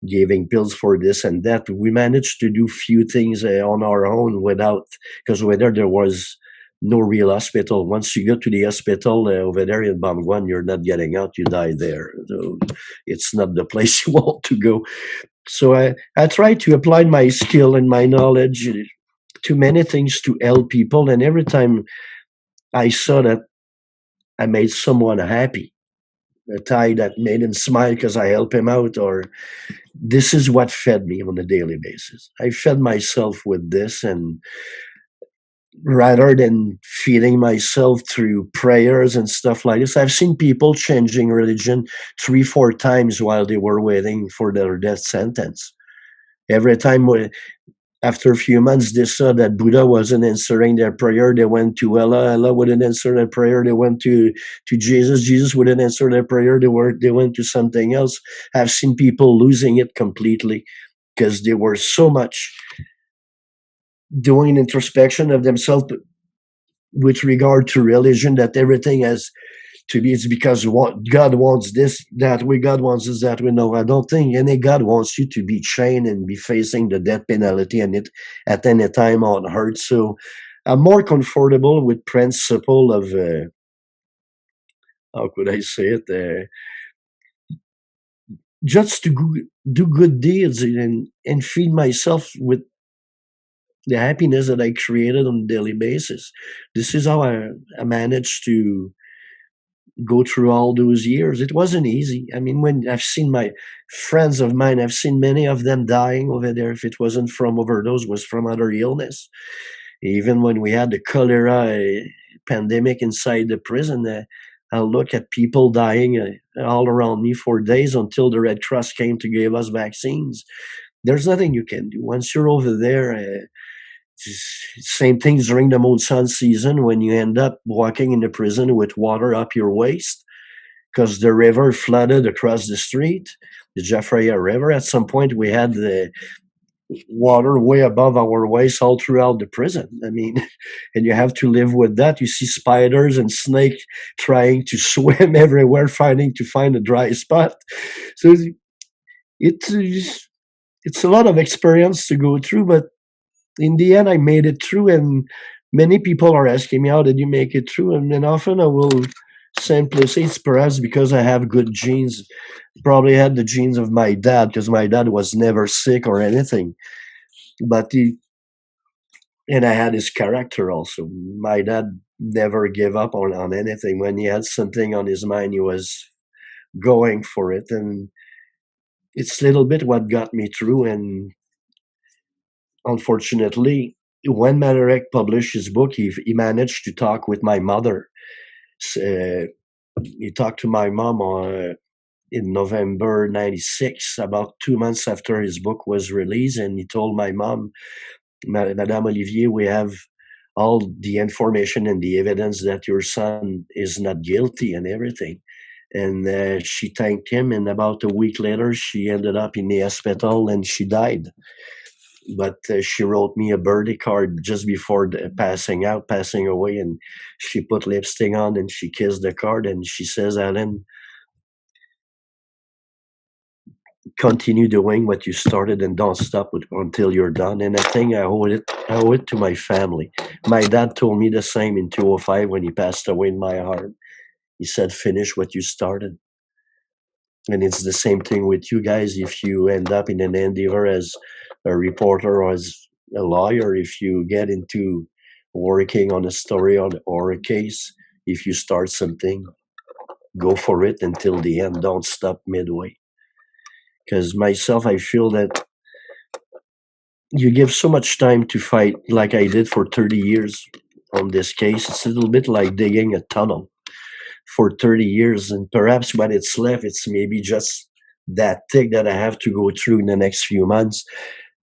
giving pills for this and that. We managed to do few things on our own without, because whether there was no real hospital. Once you go to the hospital over there in Bamguan, you're not getting out, you die there. So it's not the place you want to go. So I try to apply my skill and my knowledge to many things to help people. And every time I saw that I made someone happy, a Thai that made him smile because I helped him out, or this is what fed me on a daily basis. I fed myself with this, and rather than feeding myself through prayers and stuff like this, I've seen people changing religion 3 4 times while they were waiting for their death sentence. Every time after a few months, they saw that Buddha wasn't answering their prayer. They went to Allah. Allah wouldn't answer their prayer. They went to Jesus. Jesus wouldn't answer their prayer. They went to something else. I've seen people losing it completely because they were so much doing introspection of themselves with regard to religion that everything has to be. It's because God wants this, that way. God wants this, that way. No, I don't think any God wants you to be chained and be facing the death penalty and it at any time on earth. So I'm more comfortable with principle of how could I say it? Just to do good deeds and feed myself with the happiness that I created on a daily basis. This is how I managed to go through all those years. It wasn't easy. I mean, when I've seen my friends of mine, I've seen many of them dying over there. If it wasn't from overdose, it was from other illness. Even when we had the cholera pandemic inside the prison, I look at people dying all around me for days until the Red Cross came to give us vaccines. There's nothing you can do. Once you're over there, Same thing during the monsoon season when you end up walking in the prison with water up your waist because the river flooded across the street, the Jeffrey River. At some point, we had the water way above our waist all throughout the prison. I mean, and you have to live with that. You see spiders and snakes trying to swim everywhere, to find a dry spot. So it's it's a lot of experience to go through, but in the end, I made it through. And many people are asking me, "How did you make it through?" And then often I will simply say it's perhaps because I have good genes. Probably had the genes of my dad because my dad was never sick or anything. But and I had his character also. My dad never gave up on anything. When he had something on his mind, he was going for it. And it's a little bit what got me through. And unfortunately, when Malerek published his book, he managed to talk with my mother. Uh, he talked to my mom in November '96, about 2 months after his book was released, and he told my mom, Madame Olivier, we have all the information and the evidence that your son is not guilty and everything. And she thanked him, and about a week later, she ended up in the hospital and she died. But she wrote me a birthday card just before passing away, and she put lipstick on and she kissed the card and she says, Alan, continue doing what you started and don't stop until you're done. And I think I owe it to my family. My dad told me the same in 2005 when he passed away in my heart. He said, finish what you started. And it's the same thing with you guys. If you end up in an endeavor as a reporter or as a lawyer, if you get into working on a story or a case, if you start something, go for it until the end. Don't stop midway. Because myself, I feel that you give so much time to fight, like I did for 30 years on this case. It's a little bit like digging a tunnel for 30 years, and perhaps when it's left, it's maybe just that thick that I have to go through in the next few months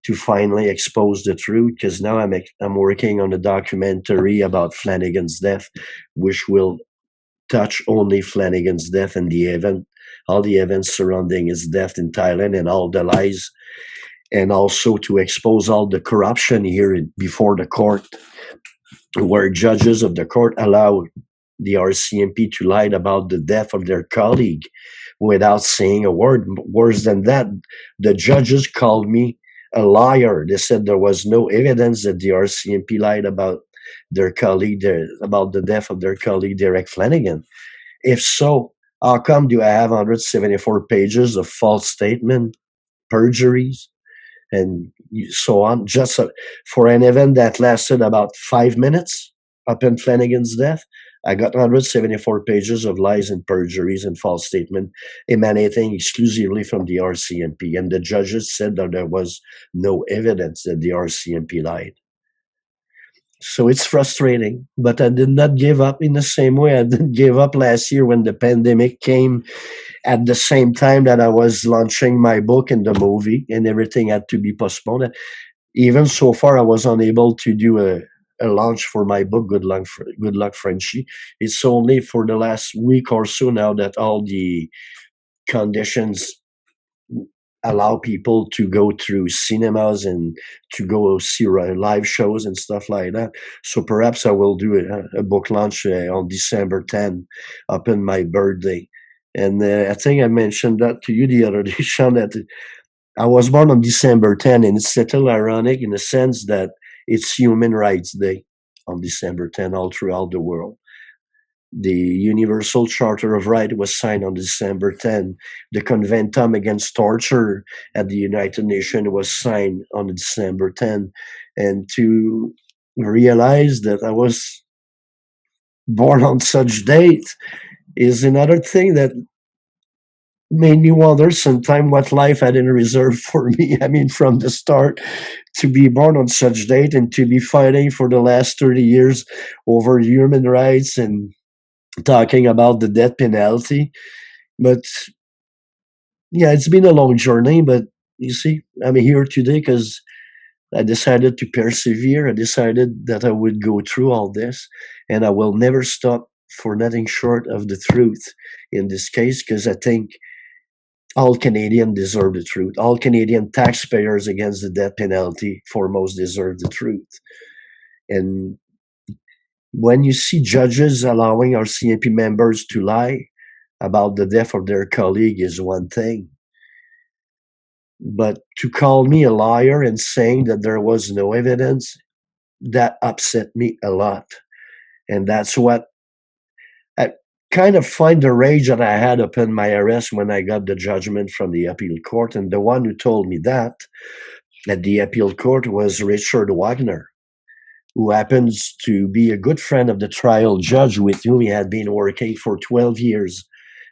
to finally expose the truth. Because now I'm working on a documentary about Flanagan's death, which will touch only Flanagan's death and all the events surrounding his death in Thailand and all the lies, and also to expose all the corruption here before the court, where judges of the court allow the RCMP to lie about the death of their colleague without saying a word. Worse than that, the judges called me a liar. They said there was no evidence that the RCMP lied about their colleague, about the death of their colleague, Derek Flanagan. If so, how come do I have 174 pages of false statement, perjuries, and so on, just for an event that lasted about 5 minutes up in Flanagan's death? I got 174 pages of lies and perjuries and false statement emanating exclusively from the RCMP. And the judges said that there was no evidence that the RCMP lied. So it's frustrating, but I did not give up in the same way I didn't give up last year when the pandemic came at the same time that I was launching my book and the movie, and everything had to be postponed. Even so far, I was unable to do a launch for my book, Good Luck Frenchy. It's only for the last week or so now that all the conditions allow people to go through cinemas and to go see live shows and stuff like that. So perhaps I will do a book launch on December 10th, up in my birthday. And I think I mentioned that to you the other day, Shawn, that I was born on December 10th, and it's a little ironic in the sense that it's Human Rights Day on December 10th all throughout the world. The Universal Charter of Rights was signed on December 10th. The Conventum Against Torture at the United Nations was signed on December 10th. And to realize that I was born on such date is another thing that made me wonder sometime what life had in reserve for me. I mean, from the start, to be born on such date and to be fighting for the last 30 years over human rights and talking about the death penalty. But yeah, it's been a long journey, but you see, I'm here today because I decided to persevere. I decided that I would go through all this, and I will never stop for nothing short of the truth in this case, because I think all Canadians deserve the truth. All Canadian taxpayers against the death penalty foremost deserve the truth. And when you see judges allowing our CMP members to lie about the death of their colleague is one thing. But to call me a liar and saying that there was no evidence, that upset me a lot. And that's what I kind of find the rage that I had upon my arrest when I got the judgment from the appeal court. And the one who told me that at the appeal court was Richard Wagner, who happens to be a good friend of the trial judge with whom he had been working for 12 years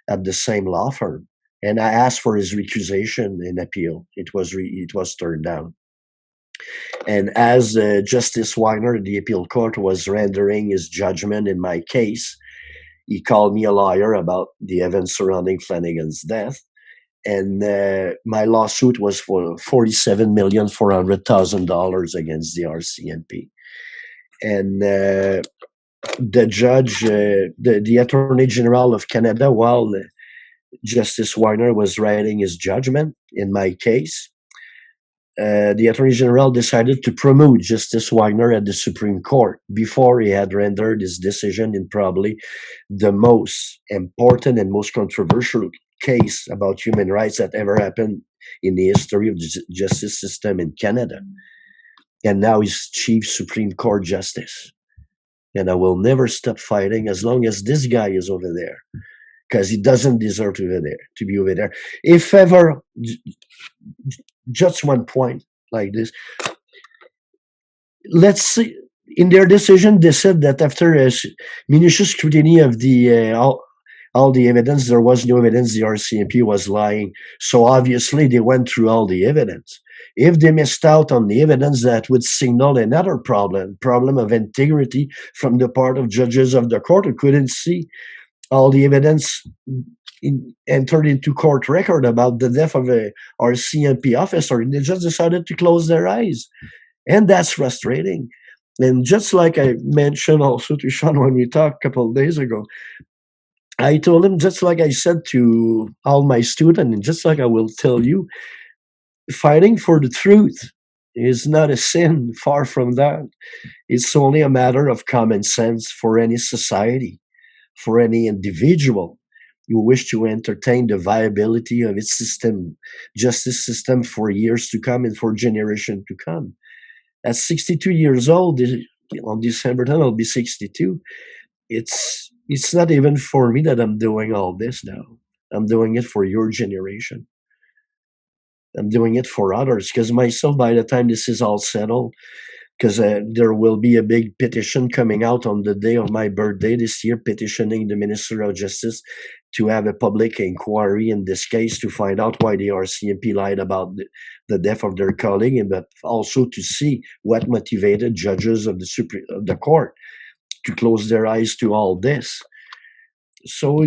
at the same law firm. And I asked for his recusation in appeal. It was turned down. And as Justice Wagner in the appeal court was rendering his judgment in my case, he called me a liar about the events surrounding Flanagan's death. And my lawsuit was for $47,400,000 against the RCMP. And the judge, the Attorney General of Canada, while Justice Wagner was writing his judgment in my case, the Attorney General decided to promote Justice Wagner at the Supreme Court before he had rendered his decision in probably the most important and most controversial case about human rights that ever happened in the history of the justice system in Canada. And now he's Chief Supreme Court Justice. And I will never stop fighting as long as this guy is over there, because he doesn't deserve to be over there. If ever, just one point like this. Let's see. In their decision, they said that after a minutious scrutiny of the all the evidence, there was no evidence the RCMP was lying. So obviously, they went through all the evidence. If they missed out on the evidence, that would signal another problem of integrity from the part of judges of the court who couldn't see all the evidence entered into court record about the death of a RCMP officer, and they just decided to close their eyes. And that's frustrating. And just like I mentioned also to Shawn when we talked a couple of days ago, I told him, just like I said to all my students, and just like I will tell you, fighting for the truth is not a sin, far from that. It's only a matter of common sense for any society, for any individual who wish to entertain the viability of its system, justice system for years to come and for generations to come. At 62 years old, on December 10th, I'll be 62. It's not even for me that I'm doing all this now. I'm doing it for your generation. I'm doing it for others, because myself, by the time this is all settled, because there will be a big petition coming out on the day of my birthday this year, petitioning the Minister of Justice to have a public inquiry in this case to find out why the RCMP lied about the death of their colleague, and but also to see what motivated judges of the court to close their eyes to all this. So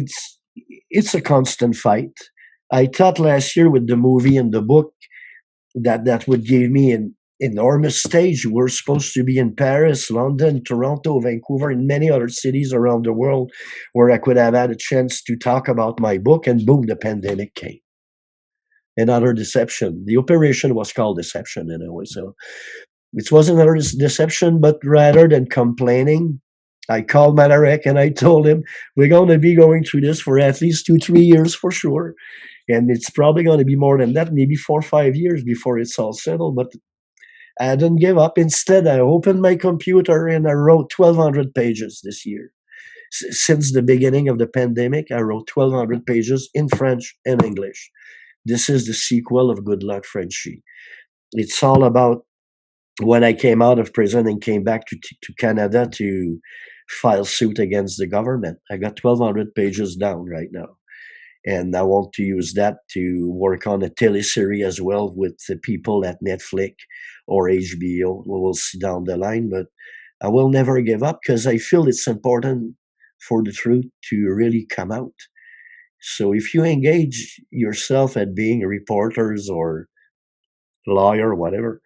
it's a constant fight. I thought last year with the movie and the book that would give me an enormous stage. We're supposed to be in Paris, London, Toronto, Vancouver, and many other cities around the world where I could have had a chance to talk about my book, and boom, the pandemic came. Another deception. The operation was called Deception anyway, so it wasn't another deception, but rather than complaining, I called Malerek and I told him, we're going to be going through this for at least 2-3 years for sure. And it's probably going to be more than that, maybe 4 or 5 years before it's all settled. But I didn't give up. Instead, I opened my computer and I wrote 1,200 pages this year. Since the beginning of the pandemic, I wrote 1,200 pages in French and English. This is the sequel of Good Luck Frenchy. It's all about when I came out of prison and came back to Canada to file suit against the government. I got 1,200 pages down right now. And I want to use that to work on a teleseries as well with the people at Netflix or HBO. We'll see down the line, but I will never give up, because I feel it's important for the truth to really come out. So if you engage yourself at being reporters or lawyer or whatever,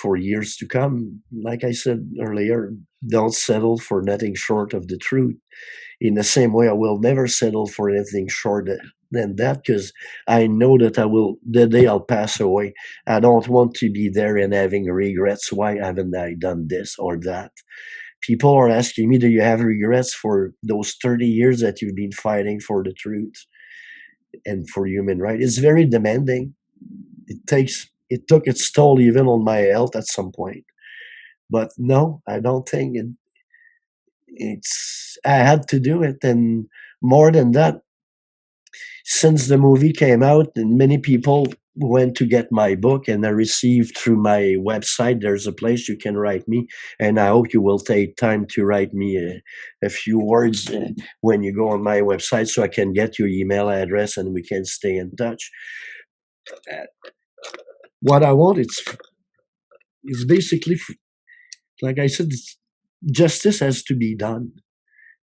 for years to come. Like I said earlier, don't settle for nothing short of the truth. In the same way, I will never settle for anything short than that, because I know that I will, the day I'll pass away, I don't want to be there and having regrets. Why haven't I done this or that? People are asking me, do you have regrets for those 30 years that you've been fighting for the truth and for human rights? It's very demanding. It took its toll even on my health at some point. But no, I don't think I had to do it. And more than that, since the movie came out, and many people went to get my book, and I received through my website, there's a place you can write me, and I hope you will take time to write me a few words when you go on my website, so I can get your email address and we can stay in touch. What I want is basically, like I said, justice has to be done,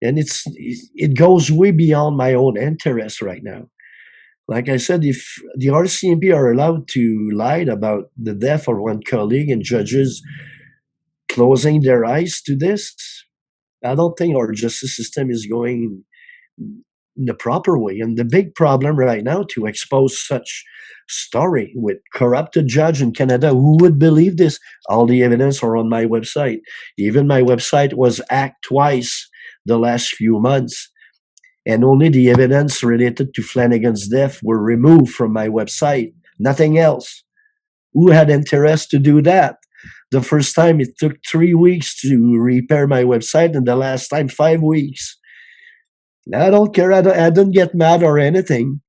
and it goes way beyond my own interest right now. Like I said, if the RCMP are allowed to lie about the death of one colleague and judges closing their eyes to this, I don't think our justice system is going in the proper way. And the big problem right now, to expose such story with corrupted judge in Canada, who would believe this? All the evidence are on my website. Even my website was hacked twice the last few months, and only the evidence related to Flanagan's death were removed from my website. Nothing else. Who had interest to do that? The first time it took 3 weeks to repair my website, and the last time 5 weeks. I don't care. I don't get mad or anything.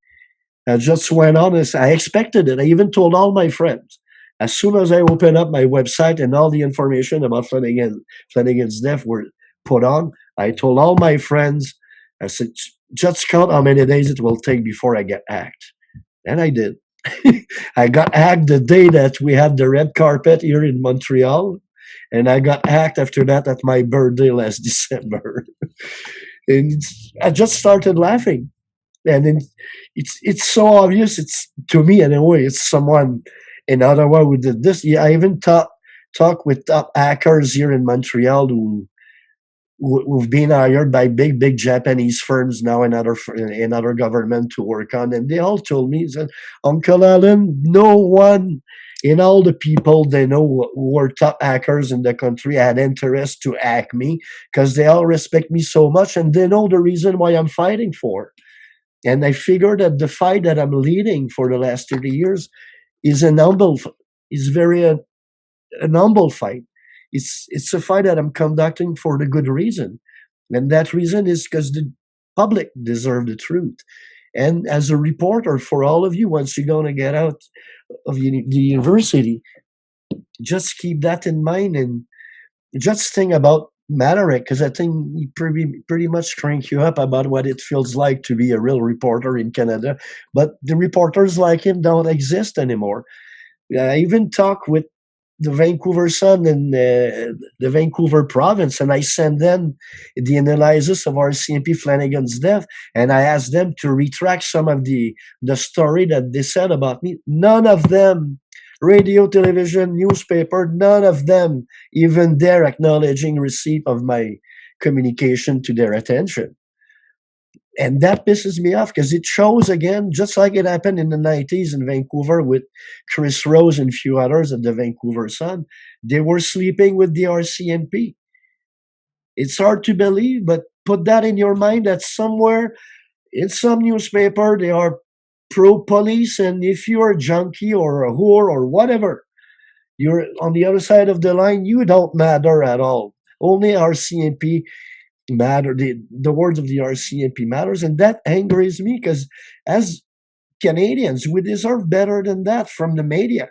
I just went on as I expected it. I even told all my friends. As soon as I opened up my website and all the information about Flanagan's death were put on, I told all my friends, I said, just count how many days it will take before I get hacked. And I did. I got hacked the day that we had the red carpet here in Montreal. And I got hacked after that at my birthday last December. And I just started laughing. And then it's so obvious. It's, to me anyway, it's someone in Ottawa who did this. Yeah, I even talk with top hackers here in Montreal who've been hired by big Japanese firms now and other government to work on, and they all told me that, Uncle Alan, no one in all the people they know who were top hackers in the country had interest to hack me, because they all respect me so much and they know the reason why I'm fighting for. And I figured that the fight that I'm leading for the last 30 years is very an humble fight. It's a fight that I'm conducting for the good reason, and that reason is because the public deserve the truth. And as a reporter, for all of you, once you're going to get out of the university, just keep that in mind, and just think about Malerek, because I think he pretty much crank you up about what it feels like to be a real reporter in Canada. But the reporters like him don't exist anymore. I even talk with the Vancouver Sun and the Vancouver province, and I send them the analysis of RCMP Flanagan's death, and I asked them to retract some of the story that they said about me. None of them, radio, television, newspaper, none of them even dare acknowledging receipt of my communication to their attention. And that pisses me off, because it shows again, just like it happened in the 90s in Vancouver with Chris Rose and a few others at the Vancouver Sun. They were sleeping with the RCMP. It's hard to believe, but put that in your mind that somewhere in some newspaper they are pro-police, and if you're a junkie or a whore or whatever, you're on the other side of the line, you don't matter at all. Only RCMP matter. The words of the RCMP matters, and that angers me, because as Canadians, we deserve better than that from the media.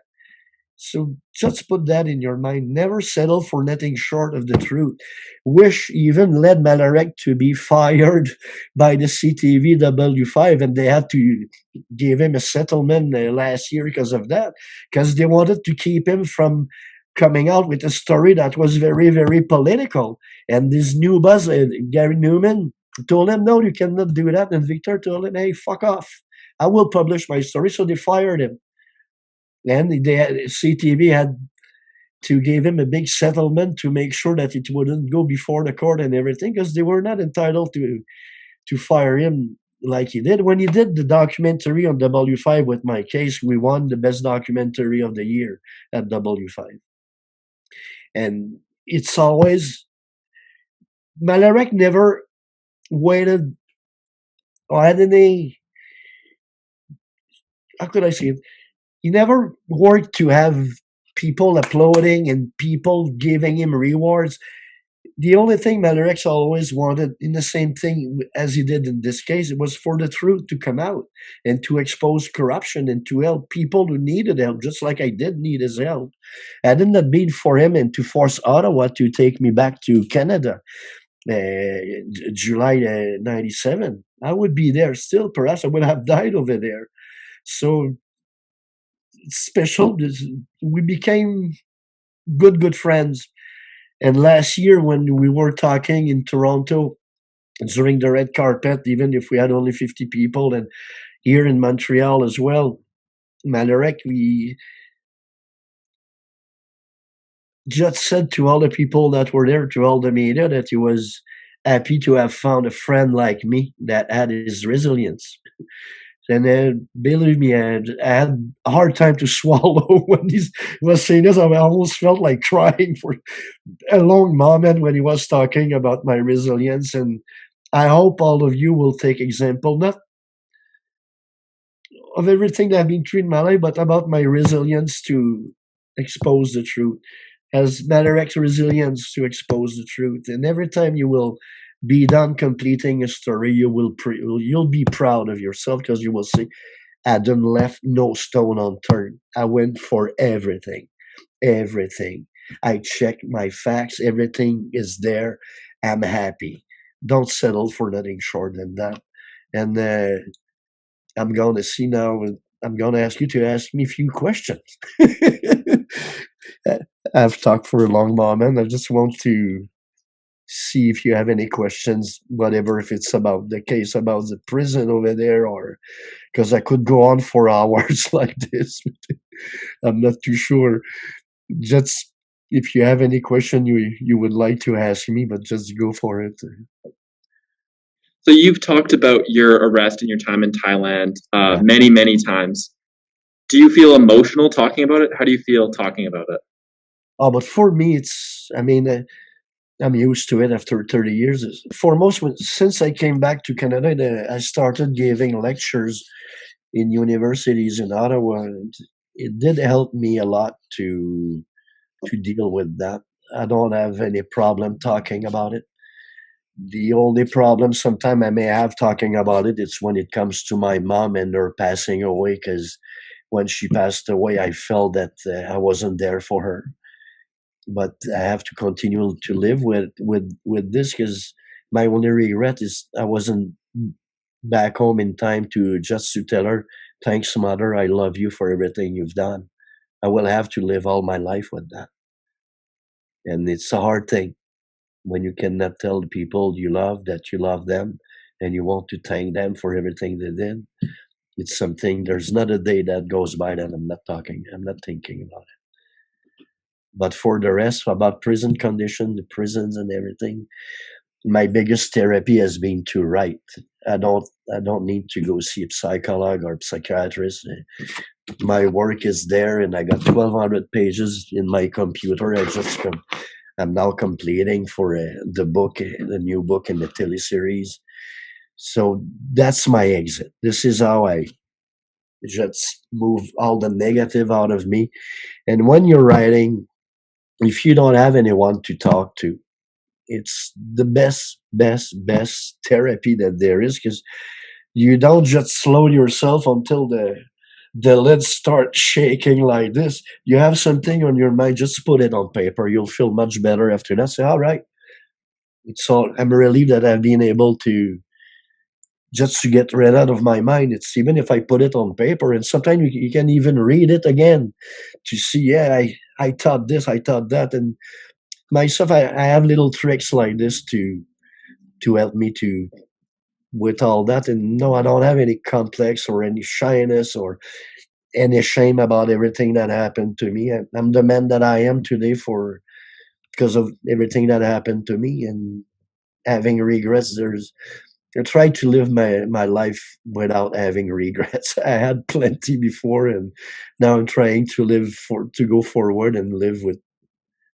So just put that in your mind. Never settle for nothing short of the truth. Wish even led Malerek to be fired by the CTV W5, and they had to give him a settlement last year because of that, because they wanted to keep him from coming out with a story that was very, very political. And this new boss, Gary Newman, told him, no, you cannot do that. And Victor told him, hey, fuck off. I will publish my story. So they fired him. And CTV had to give him a big settlement to make sure that it wouldn't go before the court and everything, because they were not entitled to fire him like he did. When he did the documentary on W5 with my case, we won the best documentary of the year at W5. And it's always, Malerek never waited or had any, how could I say it? He never worked to have people applauding and people giving him rewards. The only thing Malerek always wanted, in the same thing as he did in this case, it was for the truth to come out and to expose corruption and to help people who needed help, just like I did need his help. Had it not been for him and to force Ottawa to take me back to Canada, July 97, I would be there still. Perhaps I would have died over there. So it's special. We became good friends. And last year, when we were talking in Toronto during the red carpet, even if we had only 50 people, and here in Montreal as well, Malerek, we just said to all the people that were there, to all the media, that he was happy to have found a friend like me that had his resilience. And believe me, I had a hard time to swallow when he was saying this. I almost felt like crying for a long moment when he was talking about my resilience. And I hope all of you will take example, not of everything that I've been through in my life, but about my resilience to expose the truth. As Malerek's resilience to expose the truth. And every time you will be done completing a story, you'll be proud of yourself, because you will say, Adam left no stone unturned. I went for everything. Everything. I checked my facts. Everything is there. I'm happy. Don't settle for nothing short than that. And I'm going to see now. I'm going to ask you to ask me a few questions. I've talked for a long moment. I just want to see if you have any questions, whatever, if it's about the case, about the prison over there, or because I could go on for hours like this. I'm not too sure. Just if you have any question you would like to ask me, but just go for it. So you've talked about your arrest and your time in Thailand many times. Do you feel emotional talking about it? How do you feel talking about it? Oh, but for me, I'm used to it after 30 years. Foremost, since I came back to Canada, I started giving lectures in universities in Ottawa. And it did help me a lot to deal with that. I don't have any problem talking about it. The only problem sometimes I may have talking about it, it's when it comes to my mom and her passing away, because when she passed away, I felt that I wasn't there for her. But I have to continue to live with this, because my only regret is I wasn't back home in time to just to tell her, thanks, mother, I love you for everything you've done. I will have to live all my life with that. And it's a hard thing when you cannot tell the people you love that you love them and you want to thank them for everything they did. It's something, there's not a day that goes by that I'm not thinking about it. But for the rest, about prison condition, the prisons and everything, my biggest therapy has been to write. I don't need to go see a psychologist or a psychiatrist. My work is there, and I got 1,200 pages in my computer. I'm now completing for the new book in the teleseries. So that's my exit. This is how I just move all the negative out of me. And when you're writing, if you don't have anyone to talk to, it's the best therapy that there is, because you don't just slow yourself until the lids start shaking like this. You have something on your mind, just put it on paper. You'll feel much better after that. Say, all right, it's all. I'm relieved that I've been able to just to get rid out of my mind. It's even if I put it on paper, and sometimes you can even read it again to see. Yeah, I thought this, I thought that, and myself, I have little tricks like this to help me to with all that. And no, I don't have any complex or any shyness, or any shame about everything that happened to me. I'm the man that I am today because of everything that happened to me, and having regrets. I try to live my life without having regrets. I had plenty before, and now I'm trying to go forward and live with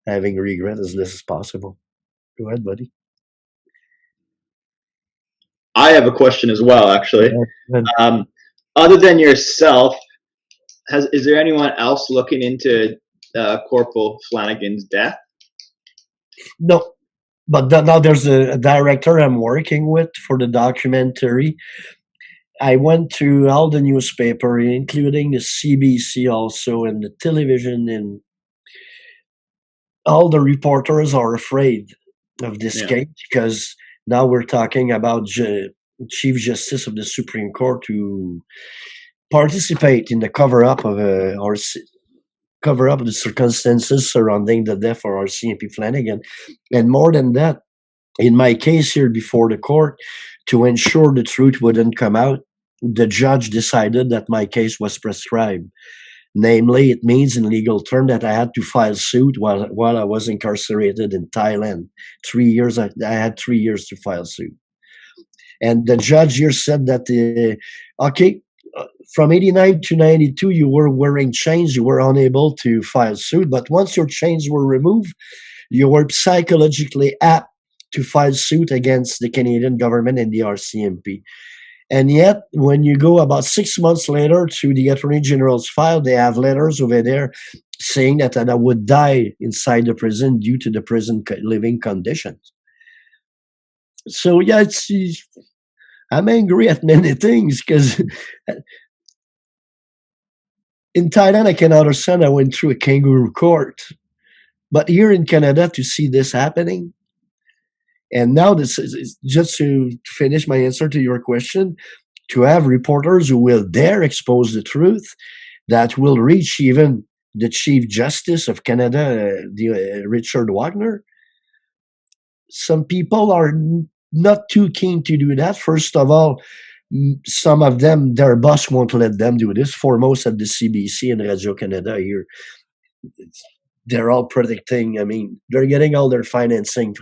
having regret as less as possible. Go ahead, buddy. I have a question as well, actually. Yeah. Other than yourself, is there anyone else looking into Corporal Flanagan's death? No, but now there's a director I'm working with for the documentary. I went to all the newspaper, including the CBC also, and the television, and all the reporters are afraid of this case because now we're talking about Chief Justice of the Supreme Court to participate in the cover-up of cover-up of the circumstances surrounding the death of RCMP Flanagan. And more than that, in my case here before the court, to ensure the truth wouldn't come out, the judge decided that my case was prescribed. Namely, it means in legal terms that I had to file suit while I was incarcerated in Thailand. 3 years, I had 3 years to file suit. And the judge here said that, from 89 to 92, you were wearing chains, you were unable to file suit. But once your chains were removed, you were psychologically apt to file suit against the Canadian government and the RCMP. And yet, when you go about 6 months later to the Attorney General's file, they have letters over there saying that I would die inside the prison due to the prison living conditions. So, yeah, I'm angry at many things because in Thailand, I can understand I went through a kangaroo court. But here in Canada, to see this happening, and now this is just to finish my answer to your question, to have reporters who will dare expose the truth, that will reach even the Chief Justice of Canada, Richard Wagner. Some people are not too keen to do that. First of all, some of them, their boss won't let them do this. Foremost at the CBC and Radio-Canada here. They're all predicting. I mean, they're getting all their financing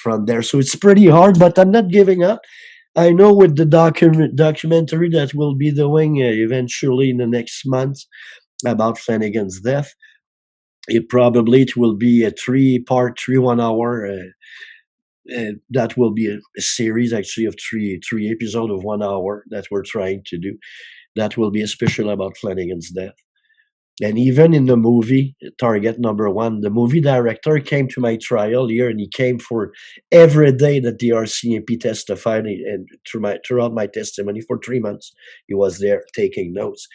from there. So it's pretty hard, but I'm not giving up. I know with the documentary that we'll be doing eventually in the next month about Flanagan's death, it will be a 3-part, 1 hour. That will be a series actually of three episodes of 1 hour that we're trying to do. That will be a special about Flanagan's death. And even in the movie, Target Number 1, the movie director came to my trial here, and he came for every day that the RCMP testified, and throughout my testimony for 3 months, he was there taking notes.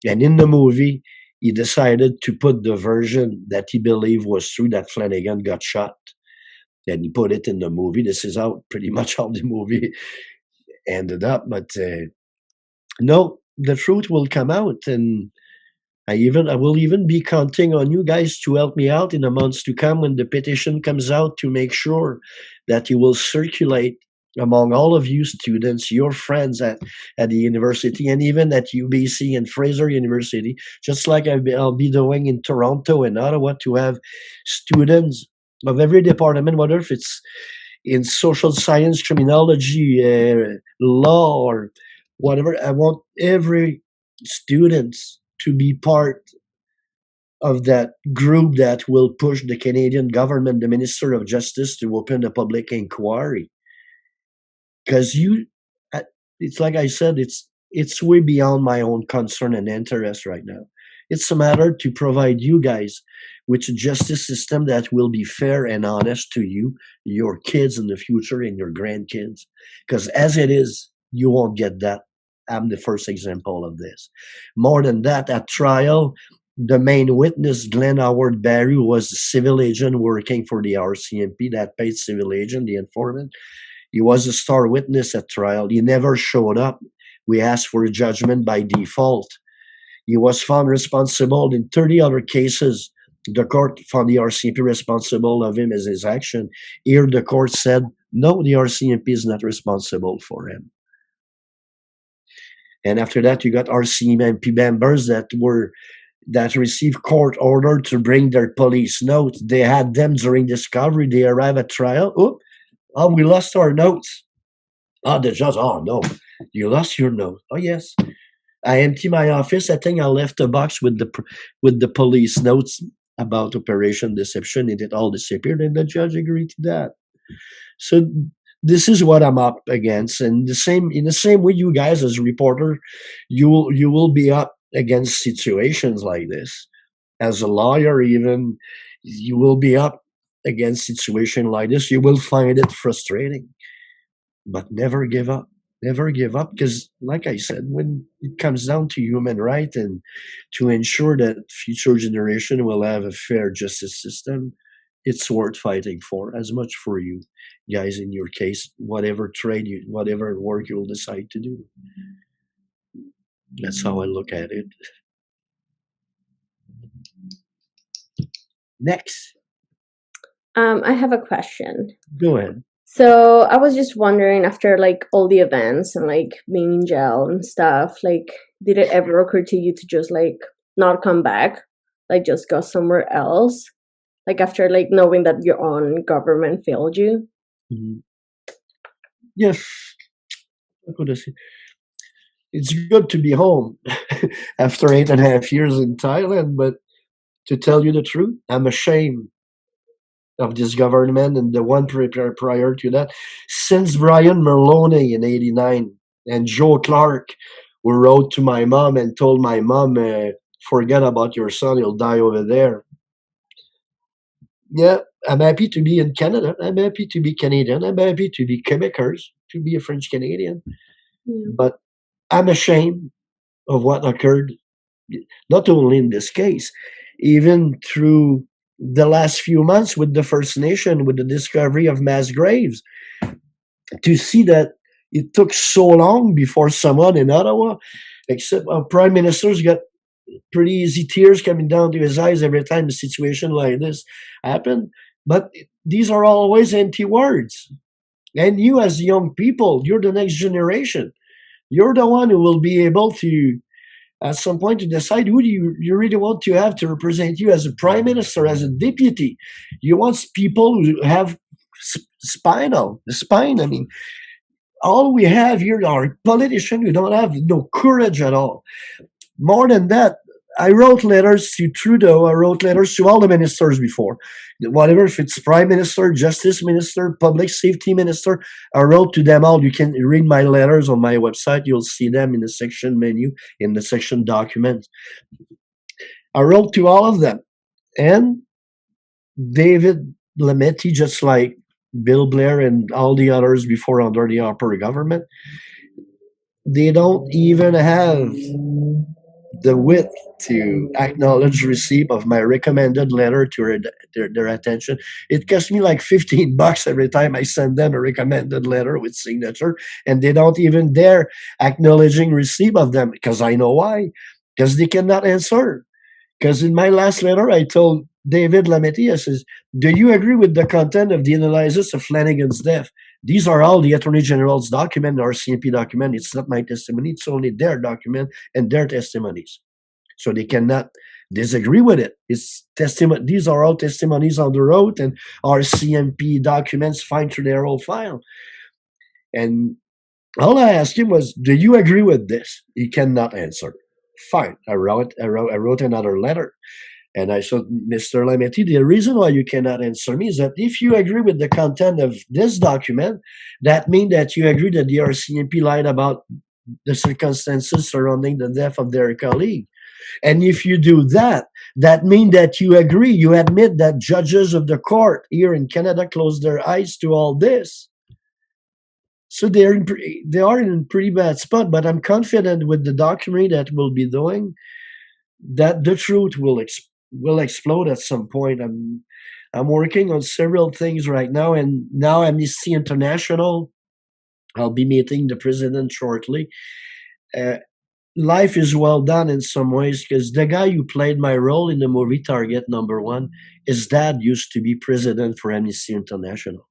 And in the movie, he decided to put the version that he believed was true, that Flanagan got shot. And he put it in the movie. This is pretty much how the movie ended up. But no, the truth will come out, and I will even be counting on you guys to help me out in the months to come when the petition comes out, to make sure that it will circulate among all of you students, your friends at the university, and even at UBC and Fraser University, just like I'll be doing in Toronto and Ottawa, to have students of every department, whether if it's in social science, criminology, law, or whatever. I want every student to be part of that group that will push the Canadian government, the Minister of Justice, to open a public inquiry. Because it's like I said, it's way beyond my own concern and interest right now. It's a matter to provide you guys with a justice system that will be fair and honest to you, your kids in the future, and your grandkids. Because as it is, you won't get that. I'm the first example of this. More than that, at trial, the main witness, Glenn Howard Barry, was a civil agent working for the RCMP, that paid civil agent, the informant. He was a star witness at trial. He never showed up. We asked for a judgment by default. He was found responsible in 30 other cases. The court found the RCMP responsible of him as his action. Here, the court said, no, the RCMP is not responsible for him. And after that, you got RCMP members that received court order to bring their police notes. They had them during discovery. They arrive at trial. Oh, we lost our notes. Oh, the judge, oh no, you lost your note. Oh yes. I empty my office. I think I left a box with the police notes about Operation Deception, and it all disappeared, and the judge agreed to that. So this is what I'm up against, and in the same way, you guys as a reporter, you will be up against situations like this. As a lawyer, even you will be up against situation like this. You will find it frustrating, but never give up. Never give up, because like I said, when it comes down to human rights and to ensure that future generation will have a fair justice system, it's worth fighting for, as much for you guys in your case, whatever whatever work you'll decide to do. That's how I look at it. Next. I have a question. Go ahead. So I was just wondering, after like all the events and like being in jail and stuff, like did it ever occur to you to just like not come back, like just go somewhere else, like after like knowing that your own government failed you? Mm-hmm. Yes. It's good to be home after 8.5 years in Thailand, but to tell you the truth, I'm ashamed of this government and the one prior to that. Since Brian Merlone in 89 and Joe Clark, who wrote to my mom and told my mom, forget about your son, he'll die over there. Yeah, I'm happy to be in Canada. I'm happy to be Canadian. I'm happy to be Quebecers, to be a French Canadian. Yeah. But I'm ashamed of what occurred, not only in this case, even through the last few months with the First Nation, with the discovery of mass graves, to see that it took so long before someone in Ottawa, except our prime minister's got pretty easy tears coming down to his eyes every time a situation like this happened. But these are always empty words. And you as young people, you're the next generation. You're the one who will be able to, at some point, to decide who do you really want to have to represent you as a prime minister, as a deputy. You want people who have spine. I mean, all we have here are politicians who don't have no courage at all. More than that, I wrote letters to Trudeau. I wrote letters to all the ministers before. Whatever, if it's prime minister, justice minister, public safety minister, I wrote to them all. You can read my letters on my website. You'll see them in the section menu, in the section documents. I wrote to all of them. And David Lametti, just like Bill Blair and all the others before under the Harper government, they don't even have the wit to acknowledge receipt of my recommended letter to their attention. It cost me like $15 every time I send them a recommended letter with signature, and they don't even dare acknowledging receipt of them, because I know why. Because they cannot answer. Because in my last letter, I told David Lametti, I says, do you agree with the content of the analysis of Flanagan's death? These are all the Attorney General's document, the RCMP document. It's not my testimony. It's only their document and their testimonies. So they cannot disagree with it. It's testimony. These are all testimonies on the road and RCMP documents find through their whole file. And all I asked him was, do you agree with this? He cannot answer. Fine. I wrote another letter. And I said, Mr. Lametti, the reason why you cannot answer me is that if you agree with the content of this document, that means that you agree that the RCMP lied about the circumstances surrounding the death of their colleague. And if you do that, that means that you agree, you admit that judges of the court here in Canada closed their eyes to all this. So they are in a pretty bad spot, but I'm confident with the documentary that we'll be doing that the truth will explode at some point. I'm working on several things right now, and now Amnesty International, I'll be meeting the president shortly. Life is well done in some ways, because the guy who played my role in the movie Target #1, his dad used to be president for Amnesty International.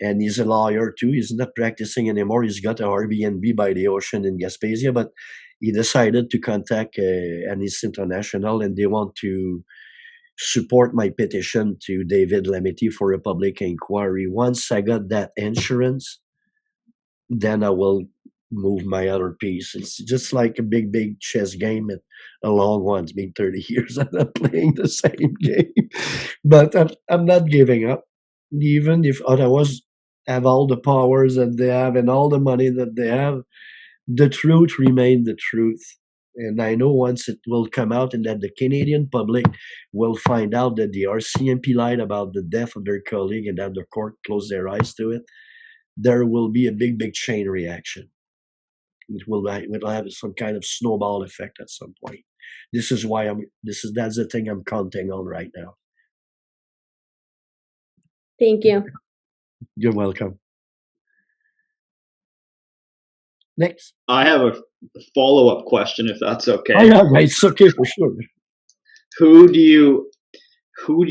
and he's a lawyer too. He's not practicing anymore. He's got a Airbnb by the ocean in Gaspesia, but he decided to contact Amnesty International, and they want to support my petition to David Lamety for a public inquiry. Once I got that insurance, then I will move my other piece. It's just like a big chess game, and a long one. It's been 30 years I'm not playing the same game. But I'm not giving up. Even if Ottawa's have all the powers that they have and all the money that they have, the truth remains the truth. And I know once it will come out and that the Canadian public will find out that the RCMP lied about the death of their colleague and that the court closed their eyes to it, there will be a big chain reaction. It will have some kind of snowball effect at some point. This is why that's the thing I'm counting on right now. Thank you. You're welcome. Next. I have a follow-up question, if that's okay. Oh, yeah, it's okay for sure. Who do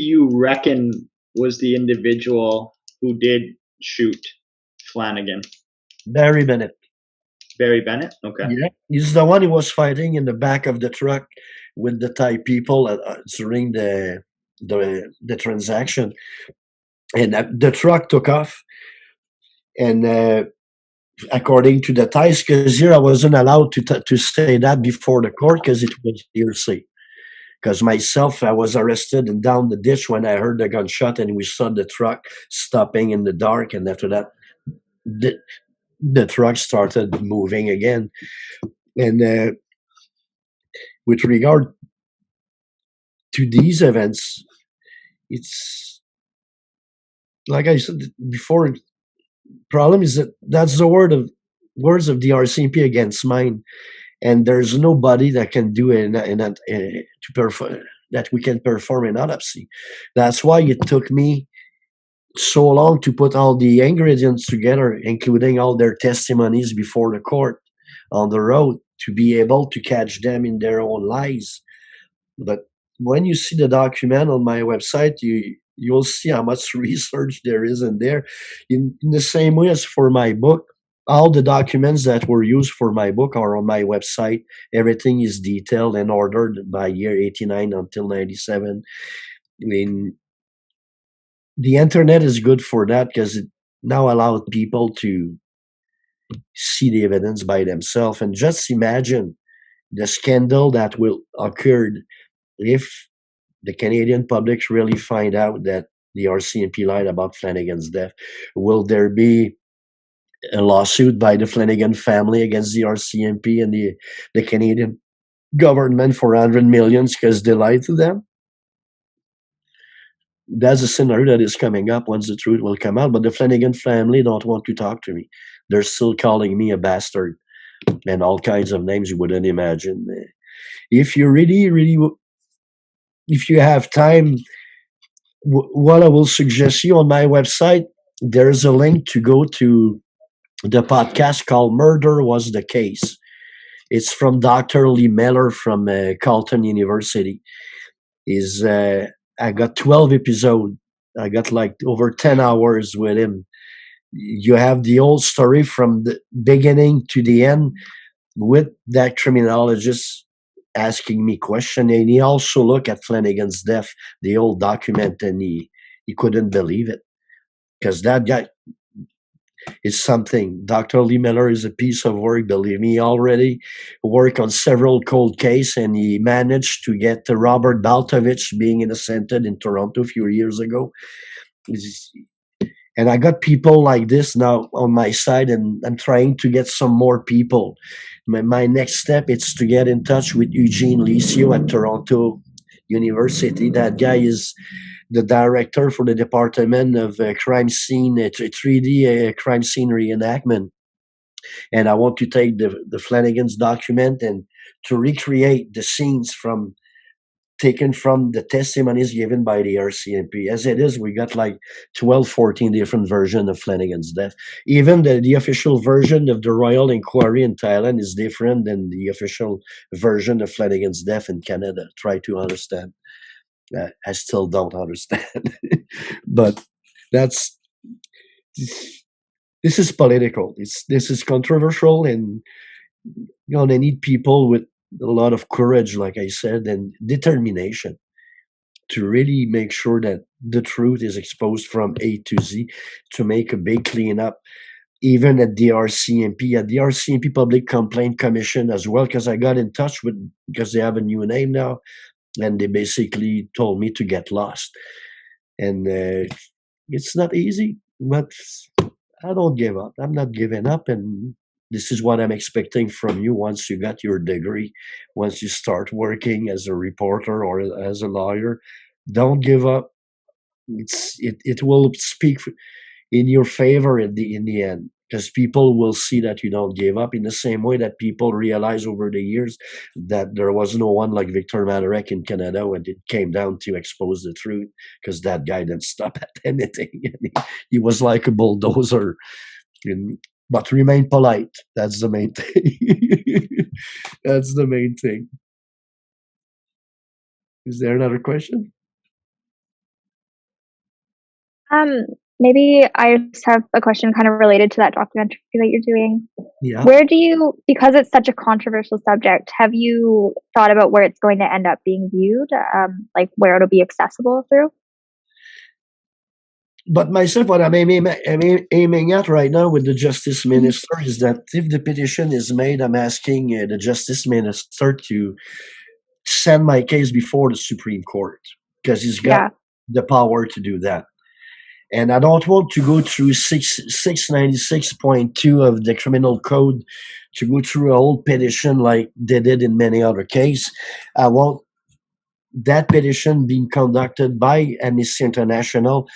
you reckon was the individual who did shoot Flanagan? Barry Bennett. Barry Bennett? Okay. Yeah, he's the one who was fighting in the back of the truck with the Thai people during the transaction, and the truck took off. And according to the Thais, because here I wasn't allowed to say that before the court because it was hearsay. Because myself, I was arrested and down the ditch when I heard the gunshot, and we saw the truck stopping in the dark, and after that, the truck started moving again. And with regard to these events, it's like I said before. Problem is that that's the words of the RCMP against mine, and there's nobody that can do that we can perform an autopsy. That's why it took me so long to put all the ingredients together, including all their testimonies before the court on the road, to be able to catch them in their own lies. But when you see the document on my website, you'll see how much research there is in there. In the same way as for my book, all the documents that were used for my book are on my website. Everything is detailed and ordered by year 89 until 97. I mean, the internet is good for that because it now allows people to see the evidence by themselves. And just imagine the scandal that will occur if the Canadian public really find out that the RCMP lied about Flanagan's death. Will there be a lawsuit by the Flanagan family against the RCMP and the Canadian government for $100 million because they lied to them? That's a scenario that is coming up once the truth will come out. But the Flanagan family don't want to talk to me. They're still calling me a bastard and all kinds of names you wouldn't imagine. If you really, if you have time, what I will suggest you on my website, there's a link to go to the podcast called Murder Was the Case. It's from Dr. Lee Miller from Carleton University. I got 12 episodes. I got like over 10 hours with him. You have the whole story from the beginning to the end with that criminologist asking me questions. And he also looked at Flanagan's death, the old document, and he couldn't believe it. Because that guy is something. Dr. Lee Miller is a piece of work, believe me. He already worked on several cold cases, and he managed to get Robert Baltovich being innocented in Toronto a few years ago. And I got people like this now on my side, and I'm trying to get some more people. My next step is to get in touch with Eugene Licio at Toronto University. That guy is the director for the Department of Crime Scene, 3D crime scene reenactment. And I want to take the Flanagan's document and to recreate the scenes taken from the testimonies given by the RCMP. As it is, we got like 12, 14 different versions of Flanagan's death. Even the official version of the Royal Inquiry in Thailand is different than the official version of Flanagan's death in Canada. Try to understand. I still don't understand. But this is political. This is controversial, and you're gonna need people with a lot of courage, like I said, and determination to really make sure that the truth is exposed from A to Z, to make a big cleanup, even at the RCMP Public Complaint Commission as well, because I got in touch with, because they have a new name now, and they basically told me to get lost. And it's not easy, but I don't give up. I'm not giving up, and this is what I'm expecting from you once you got your degree, once you start working as a reporter or as a lawyer. Don't give up. It will speak in your favor in the end, because people will see that you don't give up, in the same way that people realize over the years that there was no one like Victor Malerek in Canada when it came down to expose the truth, because that guy didn't stop at anything. He was like a bulldozer. But remain polite. That's the main thing. That's the main thing. Is there another question? Maybe I just have a question kind of related to that documentary that you're doing. Yeah. Where do you, because it's such a controversial subject, have you thought about where it's going to end up being viewed? Like where it'll be accessible through? But myself, what I'm aiming at right now with the Justice Minister is that if the petition is made, I'm asking the Justice Minister to send my case before the Supreme Court, because he's got the power to do that. And I don't want to go through 696.2 of the Criminal Code, to go through a whole petition like they did in many other cases. I want that petition being conducted by Amnesty International.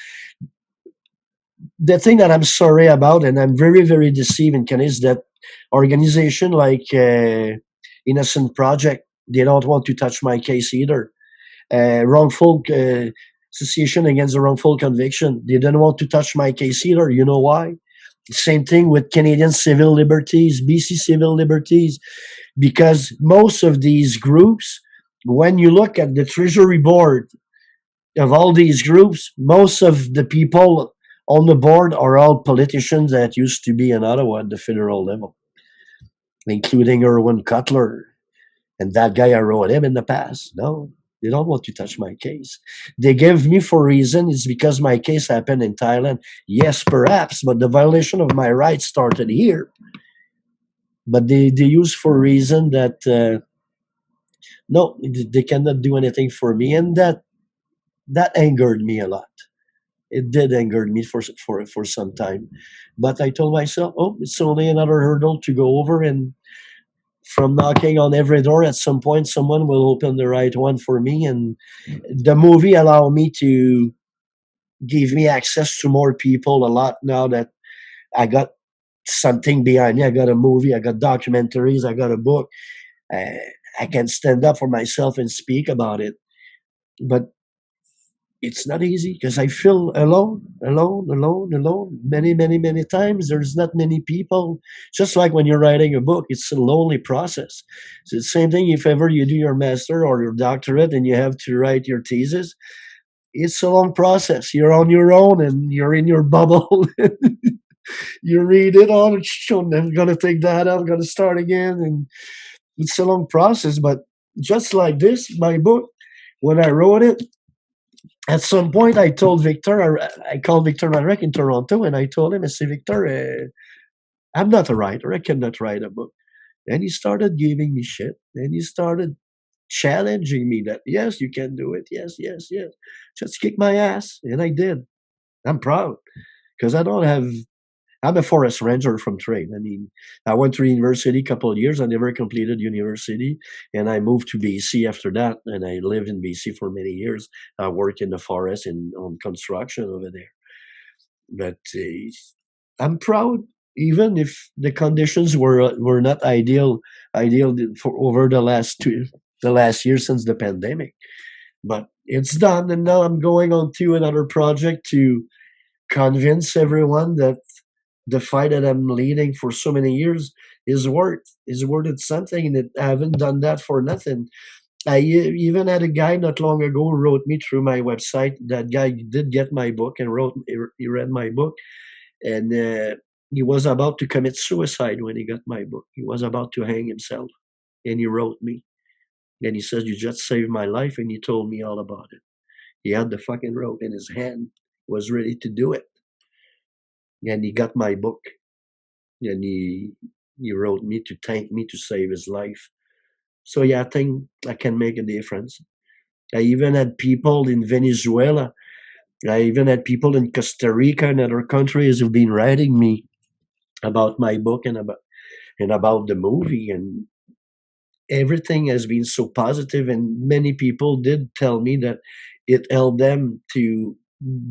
The thing that I'm sorry about, and I'm very, very deceived in Canada, is that organization like Innocent Project, they don't want to touch my case either. Wrongful Association Against the Wrongful Conviction, they don't want to touch my case either. You know why? Same thing with Canadian Civil Liberties, BC Civil Liberties, because most of these groups, when you look at the Treasury Board of all these groups, most of the people on the board are all politicians that used to be in Ottawa at the federal level, including Erwin Cutler. And that guy, I wrote him in the past. No, they don't want to touch my case. They give me for reason it's because my case happened in Thailand. Yes, perhaps, but the violation of my rights started here. But they use for reason that no, they cannot do anything for me, and that angered me a lot. It did anger me for some time, but I told myself, oh, it's only another hurdle to go over, and from knocking on every door, at some point someone will open the right one for me. And the movie allowed me to give me access to more people a lot now that I got something behind me. I got a movie, I got documentaries, I got a book. I can stand up for myself and speak about it. But it's not easy, because I feel alone. Many, many, many times there's not many people. Just like when you're writing a book, it's a lonely process. It's the same thing if ever you do your master or your doctorate and you have to write your thesis. It's a long process. You're on your own and you're in your bubble. You read it all, I'm going to take that out, I'm going to start again. And it's a long process. But just like this, my book, when I wrote it, at some point, I told Victor, I called Victor Malerek in Toronto, and I told him, I said, Victor, I'm not a writer. I cannot write a book. And he started giving me shit. And he started challenging me that, yes, you can do it. Yes, yes, yes. Just kick my ass. And I did. I'm proud, because I'm a forest ranger from trade. I mean, I went to university a couple of years. I never completed university, and I moved to BC after that, and I lived in BC for many years. I worked in the forest and on construction over there. But I'm proud, even if the conditions were not ideal for over the last year since the pandemic. But it's done, and now I'm going on to another project to convince everyone that the fight that I'm leading for so many years is worth it something, and I haven't done that for nothing. I even had a guy not long ago who wrote me through my website. That guy did get my book and he read my book, and he was about to commit suicide when he got my book. He was about to hang himself, and he wrote me. And he says, "You just saved my life," and he told me all about it. He had the fucking rope in his hand, was ready to do it. And he got my book, and he wrote me to thank me to save his life. So yeah, I think I can make a difference. I even had people in Venezuela. I even had people in Costa Rica and other countries who've been writing me about my book and about the movie, and everything has been so positive. And many people did tell me that it helped them to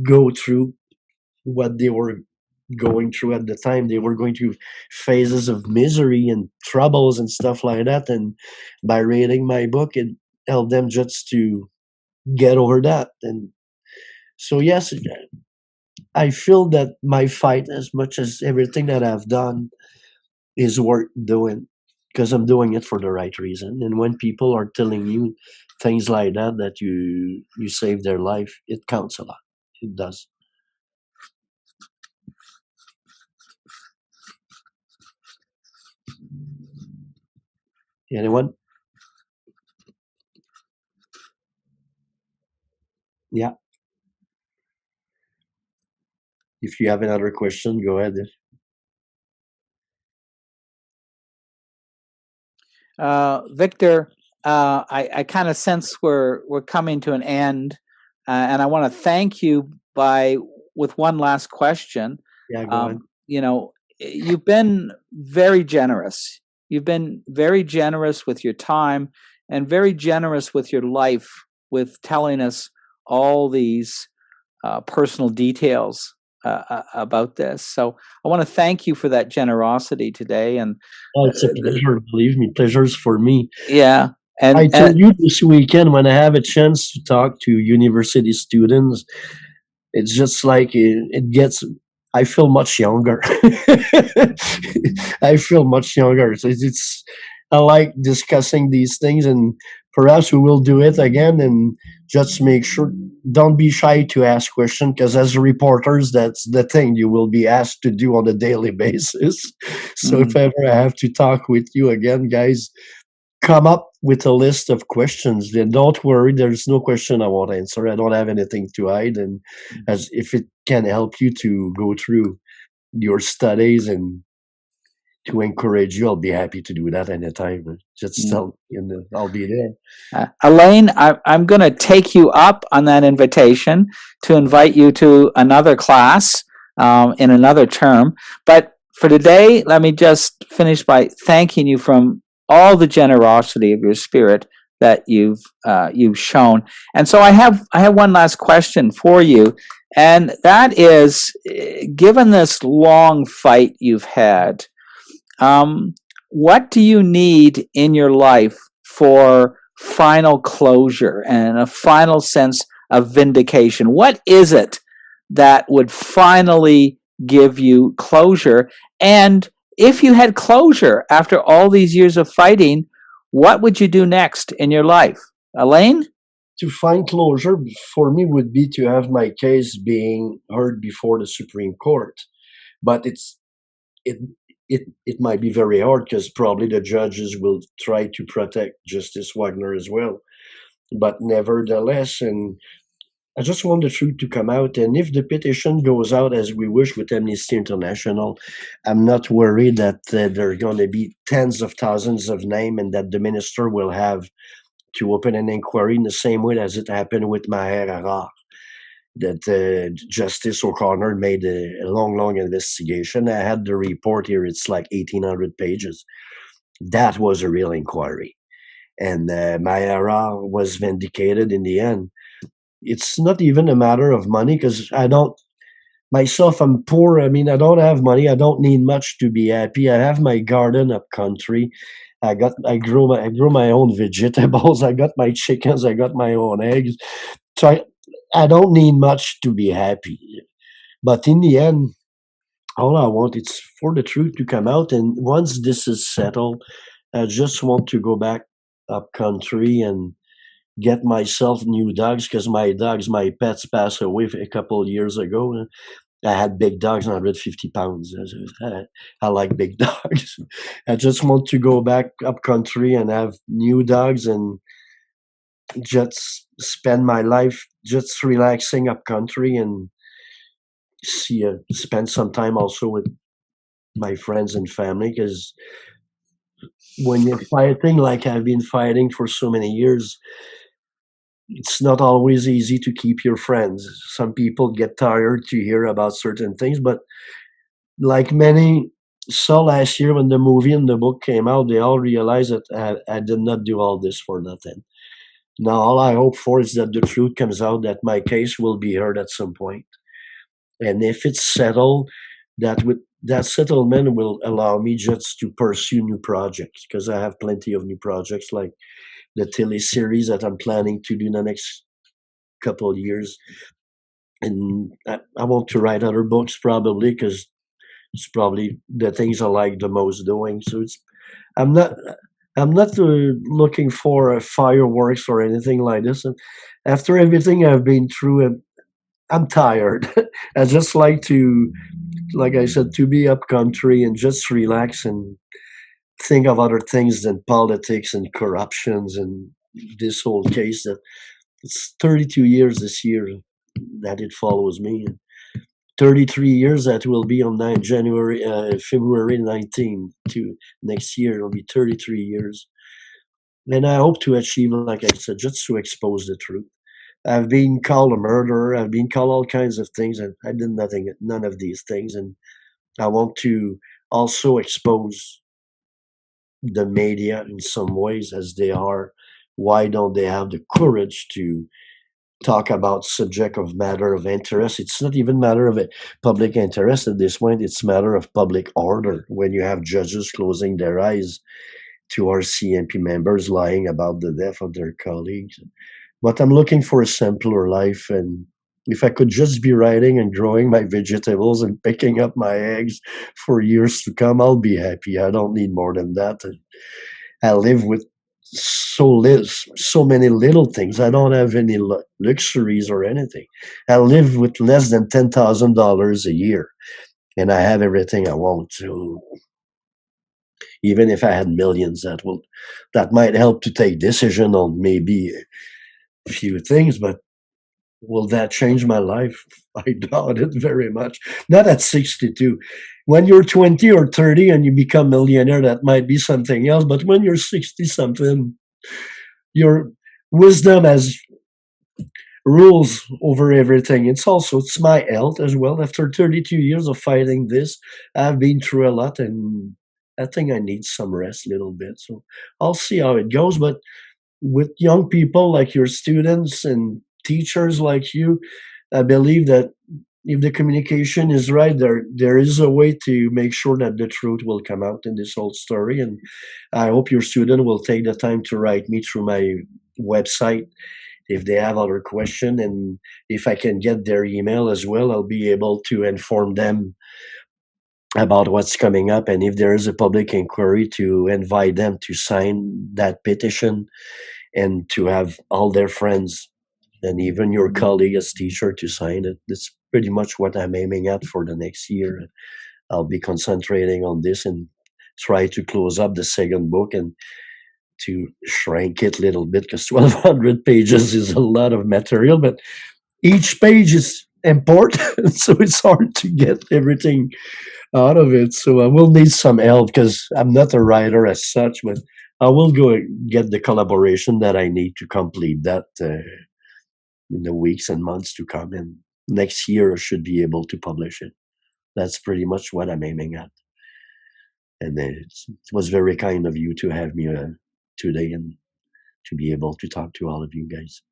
go through what they were going through at the time. They were going through phases of misery and troubles and stuff like that, and by reading my book, it helped them just to get over that. And so yes, I feel that my fight, as much as everything that I've done, is worth doing because I'm doing it for the right reason. And when people are telling you things like that, that you save their life, it counts a lot. It does. Anyone? Yeah. If you have another question, go ahead. Victor, I kind of sense we're coming to an end, and I want to thank you with one last question. Yeah, go ahead. You've been very generous. You've been very generous with your time and very generous with your life, with telling us all these personal details about this. So I want to thank you for that generosity today. And Oh, it's a pleasure. Believe me, pleasure's for me. yeah. And I told you this weekend when I have a chance to talk to university students, it's just like it gets. I feel much younger. I feel much younger. It's I like discussing these things, and perhaps we will do it again. And just make sure, don't be shy to ask questions, because as reporters, that's the thing you will be asked to do on a daily basis. So if ever I have to talk with you again, guys, come up with a list of questions. Then don't worry, there's no question I won't answer. I don't have anything to hide, and as if it can help you to go through your studies and to encourage you, I'll be happy to do that anytime. Just tell me, and I'll be there. Alain, I'm going to take you up on that invitation to invite you to another class in another term. But for today, let me just finish by thanking you from all the generosity of your spirit that you've shown. And so I have one last question for you, and that is, given this long fight you've had, what do you need in your life for final closure and a final sense of vindication? What is it that would finally give you closure? And if you had closure after all these years of fighting, what would you do next in your life? Alain? To find closure for me would be to have my case being heard before the Supreme Court. But it might be very hard, because probably the judges will try to protect Justice Wagner as well. But nevertheless, and I just want the truth to come out. And if the petition goes out as we wish with Amnesty International, I'm not worried that there are going to be tens of thousands of names, and that the minister will have to open an inquiry in the same way as it happened with Maher Arar. That Justice O'Connor made a long investigation. I had the report here. It's like 1,800 pages. That was a real inquiry. And Maher Arar was vindicated in the end. It's not even a matter of money, because I'm poor. I mean, I don't have money. I don't need much to be happy. I have my garden up country. I grow my own vegetables. I got my chickens. I got my own eggs. So I don't need much to be happy. But in the end, all I want is for the truth to come out. And once this is settled, I just want to go back up country and get myself new dogs, because my pets passed away a couple of years ago. I had big dogs, 150 pounds. I like big dogs. I just want to go back up country and have new dogs and just spend my life just relaxing up country and spend some time also with my friends and family. Because when you're fighting like I've been fighting for so many years, it's not always easy to keep your friends. Some people get tired to hear about certain things, but like many saw last year when the movie and the book came out, they all realized that I did not do all this for nothing. Now, all I hope for is that the truth comes out, that my case will be heard at some point. And if it's settled, that settlement will allow me just to pursue new projects, because I have plenty of new projects like the teleseries that I'm planning to do in the next couple of years. And I want to write other books probably, because it's probably the things I like the most doing. So I'm not I'm not looking for fireworks or anything like this. And after everything I've been through, I'm tired. I just like to, like I said, to be up country and just relax and think of other things than politics and corruptions and this whole case that it's 32 years this year that it follows me. 33 years that will be on February 19th to next year. It'll be 33 years. And I hope to achieve, like I said, just to expose the truth. I've been called a murderer. I've been called all kinds of things, and I did none of these things. And I want to also expose the media in some ways as they are. Why don't they have the courage to talk about subject of matter of interest? It's not even matter of public interest at this point. It's matter of public order. When you have judges closing their eyes to RCMP members lying about the death of their colleagues. But I'm looking for a simpler life, and if I could just be writing and growing my vegetables and picking up my eggs for years to come, I'll be happy. I don't need more than that. I live with so many little things. I don't have any luxuries or anything. I live with less than $10,000 a year, and I have everything I want. So even if I had millions, that might help to take decision on maybe a few things, but will that change my life? I doubt it very much. Not at 62. When you're 20 or 30 and you become millionaire, that might be something else. But when you're 60 something, your wisdom has rules over everything. It's my health as well. After 32 years of fighting this, I've been through a lot, and I think I need some rest a little bit. So I'll see how it goes. But with young people like your students and teachers like you, I believe that if the communication is right, there is a way to make sure that the truth will come out in this whole story. And I hope your student will take the time to write me through my website if they have other question, and if I can get their email as well, I'll be able to inform them about what's coming up, and if there is a public inquiry, to invite them to sign that petition and to have all their friends and even your colleague as teacher to sign it. That's pretty much what I'm aiming at for the next year. I'll be concentrating on this and try to close up the second book and to shrink it a little bit, because 1,200 pages is a lot of material, but each page is important, so it's hard to get everything out of it. So I will need some help, because I'm not a writer as such, but I will go get the collaboration that I need to complete that in the weeks and months to come. And next year I should be able to publish it. That's pretty much what I'm aiming at. And it was very kind of you to have me today and to be able to talk to all of you guys.